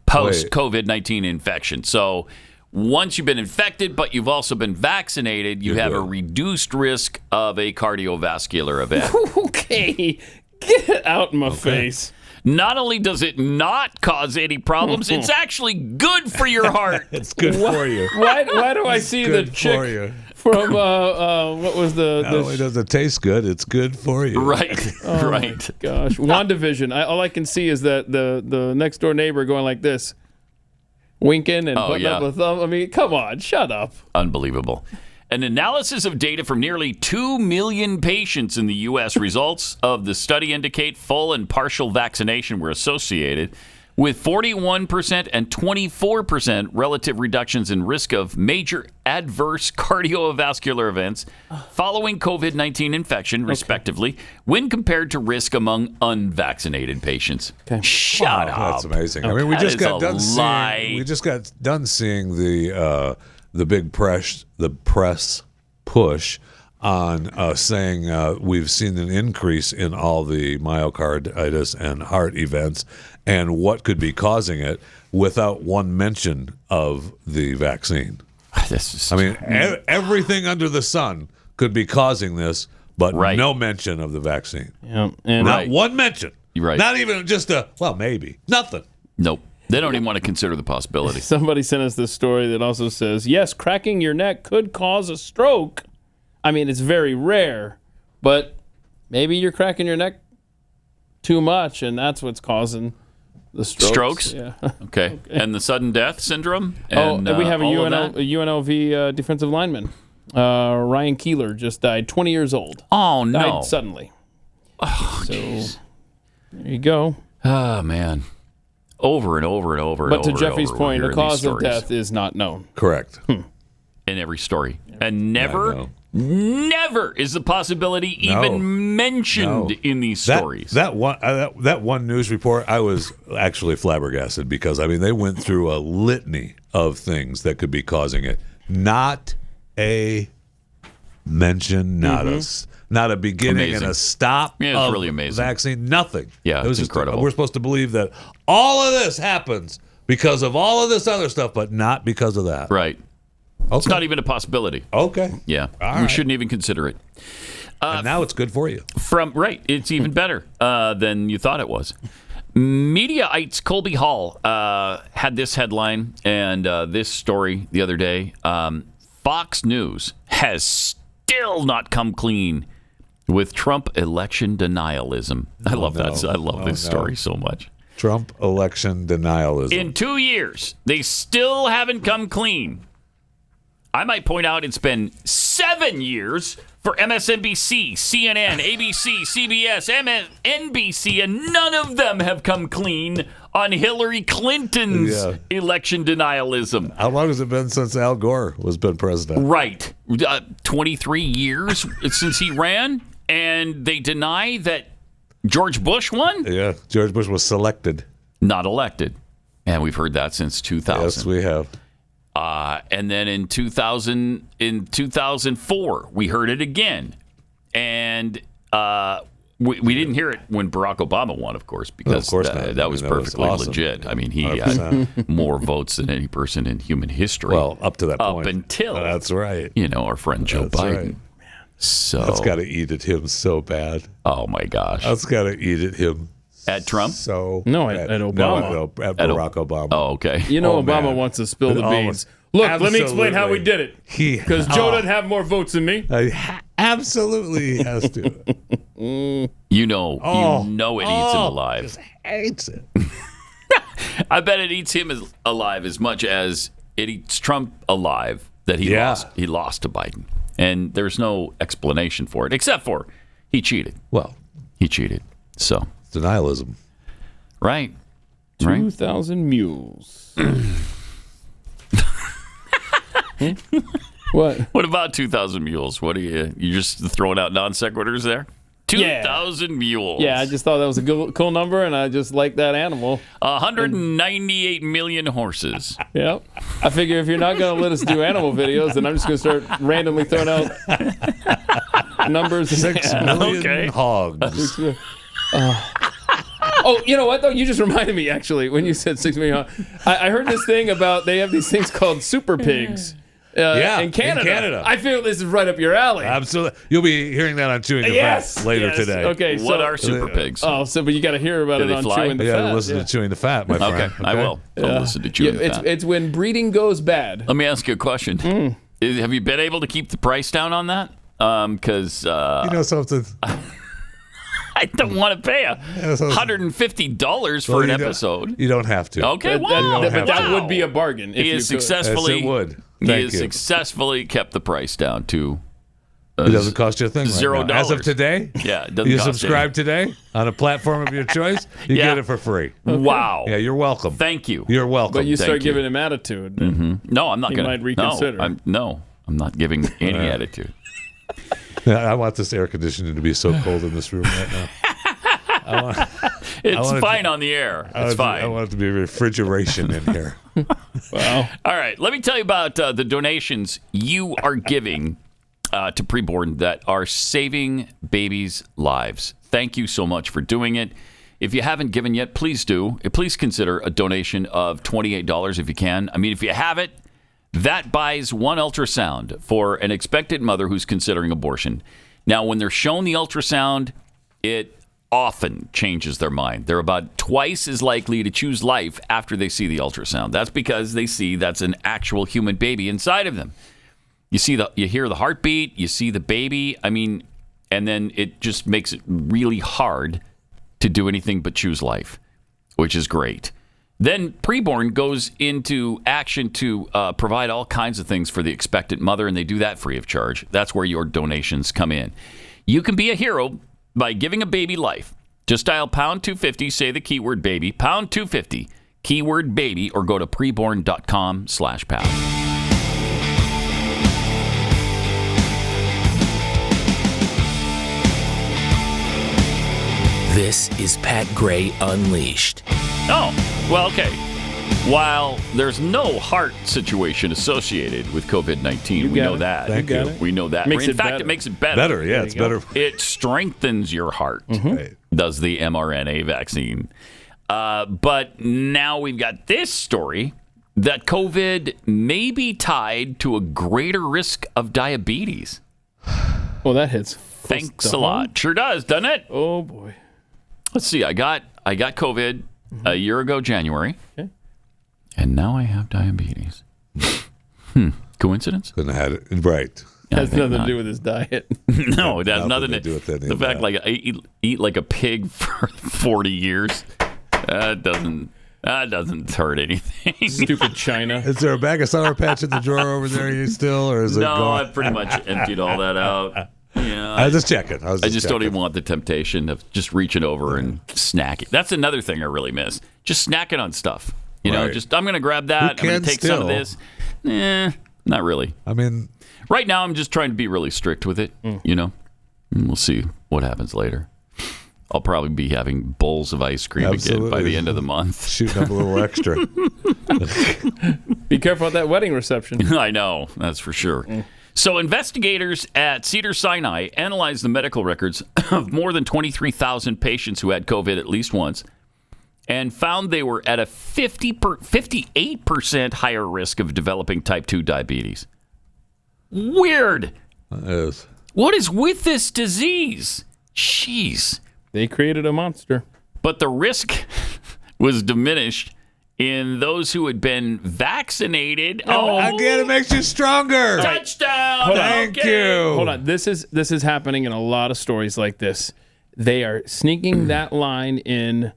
Speaker 2: post-COVID-19 infection. So once you've been infected, but you've also been vaccinated, you have a reduced risk of a cardiovascular event.
Speaker 3: Okay. Get out my face.
Speaker 2: Not only does it not cause any problems, it's actually good for your heart.
Speaker 7: It's good for you.
Speaker 3: Why do I see the chick from what was the?
Speaker 7: Not only does it taste good, it's good for you.
Speaker 2: Right.
Speaker 3: Oh
Speaker 2: right.
Speaker 3: My gosh, WandaVision. All I can see is that the next door neighbor going like this, winking and putting up a thumb. I mean, come on, shut up.
Speaker 2: Unbelievable. An analysis of data from nearly 2 million patients in the U.S. results of the study indicate full and partial vaccination were associated with 41% and 24% relative reductions in risk of major adverse cardiovascular events following COVID-19 infection, respectively, when compared to risk among unvaccinated patients. Okay. Shut up.
Speaker 7: That's amazing. I mean, we just got done seeing the big press push on saying we've seen an increase in all the myocarditis and heart events and what could be causing it without one mention of the vaccine. Everything under the sun could be causing this, but no mention of the vaccine.
Speaker 3: Yeah,
Speaker 7: Not one mention.
Speaker 2: Right.
Speaker 7: Not even just maybe. Nothing.
Speaker 2: Nope. They don't even want to consider the possibility.
Speaker 3: Somebody sent us this story that also says, yes, cracking your neck could cause a stroke. I mean, it's very rare, but maybe you're cracking your neck too much, and that's what's causing the strokes.
Speaker 2: Yeah. Okay. And the sudden death syndrome?
Speaker 3: And we have a UNLV defensive lineman. Ryan Keeler just died, 20 years old.
Speaker 2: Oh, no.
Speaker 3: Died suddenly.
Speaker 2: Oh,
Speaker 3: so there you go.
Speaker 2: Oh, man. Over and over and over.
Speaker 3: But to Jeffy's point, the cause of death is not known.
Speaker 7: Correct.
Speaker 2: In every story. And never is the possibility even mentioned in these stories.
Speaker 7: That one news report, I was actually flabbergasted because, they went through a litany of things that could be causing it. Not a mention, not a beginning and a stop
Speaker 2: it's really amazing.
Speaker 7: Vaccine, nothing.
Speaker 2: Yeah,
Speaker 7: it was
Speaker 2: incredible.
Speaker 7: We're supposed to believe that all of this happens because of all of this other stuff, but not because of that.
Speaker 2: Right. Okay. It's not even a possibility.
Speaker 7: Okay.
Speaker 2: Yeah. We shouldn't even consider it.
Speaker 7: And now it's good for you.
Speaker 2: It's even better than you thought it was. Mediaites Colby Hall had this headline and this story the other day. Fox News has still not come clean with Trump election denialism. I love that. I love this story so much.
Speaker 7: Trump election denialism.
Speaker 2: In 2 years, they still haven't come clean. I might point out it's been 7 years for MSNBC, CNN, ABC, CBS, NBC, and none of them have come clean on Hillary Clinton's election denialism.
Speaker 7: How long has it been since Al Gore was been president?
Speaker 2: Right. 23 years since he ran, and they deny that George Bush won?
Speaker 7: Yeah, George Bush was selected.
Speaker 2: Not elected. And we've heard that since 2000.
Speaker 7: Yes, we have.
Speaker 2: And then in 2004, we heard it again. And we didn't hear it when Barack Obama won, of course, because that was perfectly
Speaker 7: awesome.
Speaker 2: legit. I mean, he
Speaker 7: 100%.
Speaker 2: had more votes than any person in human history.
Speaker 7: Well, up to that point.
Speaker 2: Up until,
Speaker 7: that's right.
Speaker 2: Our friend Joe Biden. Right. So
Speaker 7: that's got to eat at him so bad.
Speaker 2: Oh, my gosh.
Speaker 7: That's got to eat at him.
Speaker 2: At Trump?
Speaker 7: So
Speaker 3: no, at Obama.
Speaker 7: No, at Barack Obama.
Speaker 2: Oh, okay.
Speaker 3: Obama wants to spill the beans. Look, let me explain how we did it. Because Joe doesn't have more votes than me.
Speaker 7: Absolutely he has to.
Speaker 2: You know it eats him alive.
Speaker 7: Just hates it.
Speaker 2: I bet it eats him alive as much as it eats Trump alive that he lost. He lost to Biden. And there's no explanation for it, except for he cheated.
Speaker 7: Well,
Speaker 2: he cheated. So
Speaker 7: it's denialism.
Speaker 2: Right.
Speaker 3: 2,000 mules. What?
Speaker 2: What about 2,000 mules? What are you just throwing out non sequiturs there? 2,000 mules.
Speaker 3: Yeah, I just thought that was a cool number, and I just like that animal.
Speaker 2: 198 million horses.
Speaker 3: Yep. I figure if you're not going to let us do animal videos, then I'm just going to start randomly throwing out numbers.
Speaker 7: 6 million hogs.
Speaker 3: Oh, you know what, though? You just reminded me, actually, when you said 6 million hogs. I heard this thing about they have these things called super pigs. In Canada. I feel this is right up your alley.
Speaker 7: Absolutely. You'll be hearing that on Chewing the Fat later today.
Speaker 3: Okay.
Speaker 2: What are super pigs?
Speaker 3: Oh, but you got to hear about it on Chewing the Fat.
Speaker 7: You got to listen to Chewing the Fat, my friend.
Speaker 2: Okay, I will. I'll listen to Chewing the Fat.
Speaker 3: It's when breeding goes bad.
Speaker 2: Let me ask you a question. Have you been able to keep the price down on that? Because
Speaker 7: you know something.
Speaker 2: I don't want to pay $150 for an episode.
Speaker 7: You don't have to.
Speaker 2: Okay,
Speaker 3: but that would be a bargain.
Speaker 2: He has successfully.
Speaker 7: Yes, it would.
Speaker 2: He has successfully kept the price down to.
Speaker 7: It doesn't cost you a thing.
Speaker 2: $0.
Speaker 7: As of today,
Speaker 2: yeah, it doesn't
Speaker 7: you
Speaker 2: cost
Speaker 7: subscribe today on a platform of your choice, you get it for free.
Speaker 2: Wow.
Speaker 7: Yeah, you're welcome.
Speaker 2: Thank you.
Speaker 7: You're welcome.
Speaker 3: But you start giving him attitude.
Speaker 2: No, I'm not going to.
Speaker 3: might reconsider.
Speaker 2: No, I'm not giving any attitude.
Speaker 7: I want this air conditioning to be so cold in this room right now.
Speaker 2: It's fine on the air. It's fine.
Speaker 7: I want it to be refrigeration in here.
Speaker 3: Wow.
Speaker 2: All right. Let me tell you about the donations you are giving to preborn that are saving babies' lives. Thank you so much for doing it. If you haven't given yet, please do. Please consider a donation of $28 if you can. I mean, if you have it, that buys one ultrasound for an expectant mother who's considering abortion. Now, when they're shown the ultrasound, it often changes their mind. They're about twice as likely to choose life after they see the ultrasound. That's because they see that's an actual human baby inside of them. You hear the heartbeat, you see the baby. I mean, and then it just makes it really hard to do anything but choose life, which is great. Then Preborn goes into action to provide all kinds of things for the expectant mother, and they do that free of charge. That's where your donations come in. You can be a hero by giving a baby life. Just dial pound 250, say the keyword baby, pound 250, keyword baby, or go to preborn.com/pound.
Speaker 4: This is Pat Gray Unleashed.
Speaker 2: Oh, well, okay. While there's no heart situation associated with COVID-19, we know that.
Speaker 7: Thank you.
Speaker 2: We know that. In fact, it makes it better.
Speaker 7: Better, yeah, it's better.
Speaker 2: It strengthens your heart, does the mRNA vaccine. But now we've got this story that COVID may be tied to a greater risk of diabetes.
Speaker 3: Well, that hits.
Speaker 2: Thanks a lot. Sure does, doesn't it?
Speaker 3: Oh, boy.
Speaker 2: Let's see. I got I got COVID a year ago, January, and now I have diabetes. Coincidence?
Speaker 7: Couldn't have had it. Right.
Speaker 3: Has nothing to do with his diet.
Speaker 2: No, it has nothing to do with
Speaker 7: any
Speaker 2: the
Speaker 7: of
Speaker 2: fact
Speaker 7: that.
Speaker 2: like I eat like a pig for 40 years. That doesn't hurt anything.
Speaker 3: Stupid China.
Speaker 7: Is there a bag of Sour Patch in the drawer over there? You still, or is it?
Speaker 2: No,
Speaker 7: gone?
Speaker 2: I've pretty much emptied all that out. Yeah,
Speaker 7: I was just checking.
Speaker 2: I just don't even want the temptation of just reaching over and snacking. That's another thing I really miss. Just snacking on stuff. You know,
Speaker 7: Right.
Speaker 2: just I'm going to grab that. I'm going to take some of this. Not really.
Speaker 7: I mean,
Speaker 2: right now I'm just trying to be really strict with it. You know, and we'll see what happens later. I'll probably be having bowls of ice cream again by the end of the month.
Speaker 7: Shooting up a little extra.
Speaker 3: Be careful at that wedding reception.
Speaker 2: I know, that's for sure. So investigators at Cedars-Sinai analyzed the medical records of more than 23,000 patients who had COVID at least once and found they were at a 58% higher risk of developing type 2 diabetes. Weird. What is with this disease? Jeez.
Speaker 3: They created a monster.
Speaker 2: But the risk was diminished in those who had been vaccinated.
Speaker 7: Again, it makes you stronger.
Speaker 2: Touchdown.
Speaker 7: Thank you.
Speaker 3: Hold on. This is happening in a lot of stories like this. They are sneaking that line in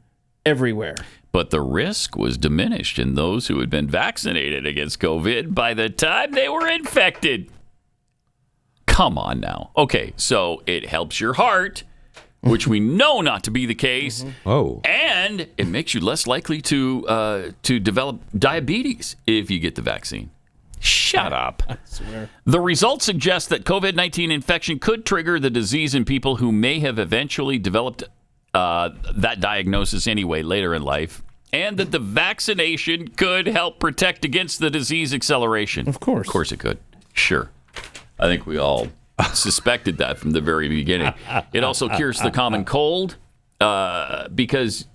Speaker 3: everywhere.
Speaker 2: But the risk was diminished in those who had been vaccinated against COVID by the time they were infected. Come on now. Okay, so it helps your heart, which we know not to be the case. And it makes you less likely to develop diabetes if you get the vaccine. Shut up.
Speaker 3: I swear.
Speaker 2: The results suggest that COVID-19 infection could trigger the disease in people who may have eventually developed that diagnosis anyway later in life, and that the vaccination could help protect against the disease acceleration.
Speaker 3: Of course.
Speaker 2: Of course it could. Sure. I think we all suspected that from the very beginning. It also cures the common cold because,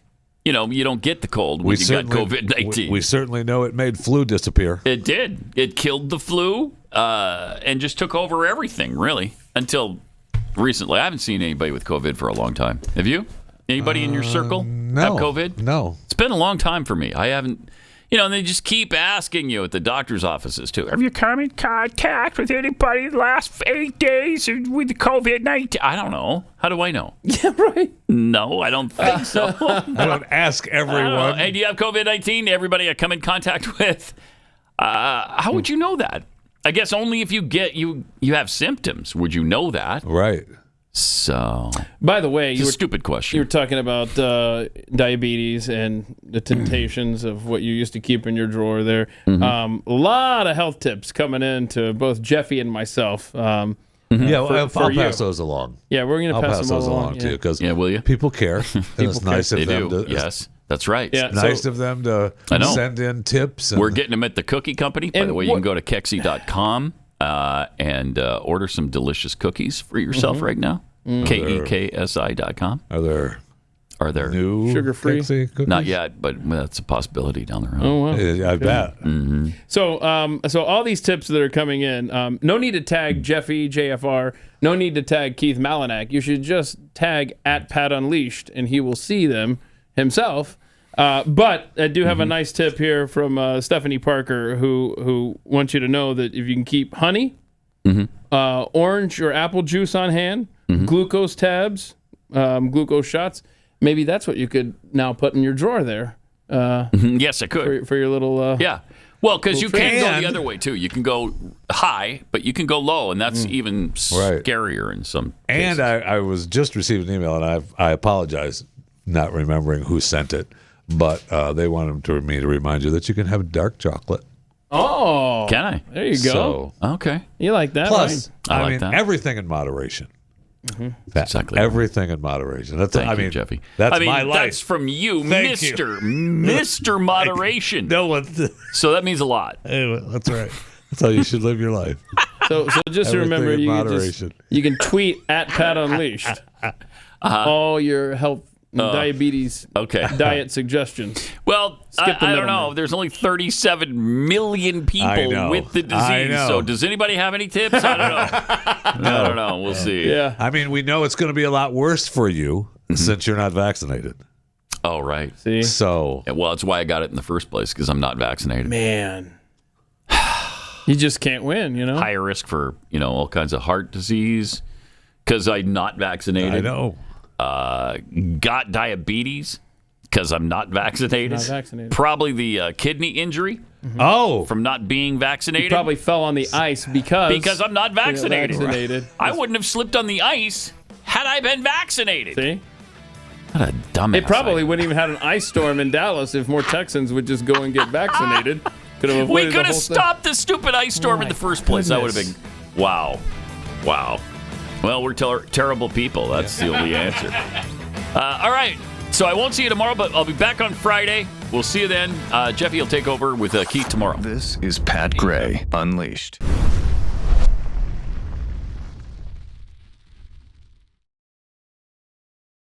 Speaker 2: you know, you don't get the cold when you got COVID-19.
Speaker 7: We certainly know it made flu disappear.
Speaker 2: It did. It killed the flu and just took over everything, really, until recently. I haven't seen anybody with COVID for a long time. Have you? Anybody in your circle have COVID?
Speaker 7: No.
Speaker 2: It's been a long time for me. I haven't, you know, and they just keep asking you at the doctor's offices, too. Have you come in contact with anybody the last 8 days with COVID-19? I don't know. How do I know?
Speaker 3: Yeah, right.
Speaker 2: No, I don't think so.
Speaker 7: I don't ask everyone.
Speaker 2: Hey, do you have COVID-19? Everybody I come in contact with? How would you know that? I guess only if you have symptoms would you know that.
Speaker 7: Right.
Speaker 3: So, by the way,
Speaker 2: it's a stupid question.
Speaker 3: You were talking about diabetes and the temptations of what you used to keep in your drawer there. A lot of health tips coming in to both Jeffy and myself.
Speaker 7: Yeah, I'll pass those along.
Speaker 3: Yeah, we're going to pass
Speaker 7: those along too, because will you? People care. It's nice of them to.
Speaker 2: Yes, that's right.
Speaker 3: Yeah,
Speaker 7: it's nice of them to send in tips.
Speaker 2: We're getting them at the Cookie Company. By the way, you can go to Kexi.com and order some delicious cookies for yourself right now. KEKSI.com.
Speaker 7: Are there
Speaker 2: new
Speaker 3: sugar-free
Speaker 7: cookies?
Speaker 2: Not yet, but that's a possibility down the road.
Speaker 3: Oh, wow.
Speaker 7: I bet.
Speaker 3: So, so all these tips that are coming in, no need to tag Jeffy, JFR, no need to tag Keith Malinak. You should just tag @PatUnleashed, and he will see them himself. But I do have a nice tip here from Stephanie Parker, who wants you to know that if you can keep honey, orange or apple juice on hand, glucose tabs, glucose shots, maybe that's what you could now put in your drawer there.
Speaker 2: Yes, I could.
Speaker 3: For your little...
Speaker 2: yeah. Well, because you can go the other way, too. You can go high, but you can go low, and that's even scarier in some cases.
Speaker 7: And I was just receiving an email, and I apologize not remembering who sent it, but they wanted me to remind you that you can have dark chocolate.
Speaker 3: Oh.
Speaker 2: Can I?
Speaker 3: There you go.
Speaker 2: Okay.
Speaker 3: You like that,
Speaker 7: Plus,
Speaker 3: right?
Speaker 2: I like that.
Speaker 7: Everything in moderation.
Speaker 2: Exactly.
Speaker 7: Everything in moderation. That's
Speaker 2: Thank you, Jeffy.
Speaker 7: That's my life.
Speaker 2: That's from you,
Speaker 7: Thank
Speaker 2: Mr. Moderation.
Speaker 7: No one.
Speaker 2: So that means a lot.
Speaker 7: Anyway, that's right. That's how you should live your life.
Speaker 3: So just remember, you can tweet @PatUnleashed all your health diabetes diet suggestions.
Speaker 2: Well, I don't know. There's only 37 million people with the disease. So does anybody have any tips? I don't know. I don't know. We'll see.
Speaker 3: Yeah.
Speaker 7: I mean, we know it's going to be a lot worse for you since you're not vaccinated.
Speaker 2: Oh, right.
Speaker 3: See?
Speaker 7: So,
Speaker 2: well, that's why I got it in the first place, because I'm not vaccinated.
Speaker 3: Man. You just can't win,
Speaker 2: Higher risk for, all kinds of heart disease because I'm not vaccinated.
Speaker 7: I know.
Speaker 2: Got diabetes because I'm not vaccinated.
Speaker 3: Not vaccinated.
Speaker 2: Probably the kidney injury.
Speaker 3: Mm-hmm.
Speaker 7: Oh.
Speaker 2: From not being vaccinated.
Speaker 3: You probably fell on the ice because
Speaker 2: I'm not vaccinated.
Speaker 3: Right.
Speaker 2: I wouldn't have slipped on the ice had I been vaccinated.
Speaker 3: See?
Speaker 2: What a dumbass.
Speaker 3: It probably wouldn't even had an ice storm in Dallas if more Texans would just go and get vaccinated.
Speaker 2: We could have stopped the stupid ice storm in the first place. That would have been wow. Well, we're terrible people. That's the only answer. All right. So I won't see you tomorrow, but I'll be back on Friday. We'll see you then. Jeffy will take over with Keith tomorrow.
Speaker 12: This is Pat Gray Unleashed.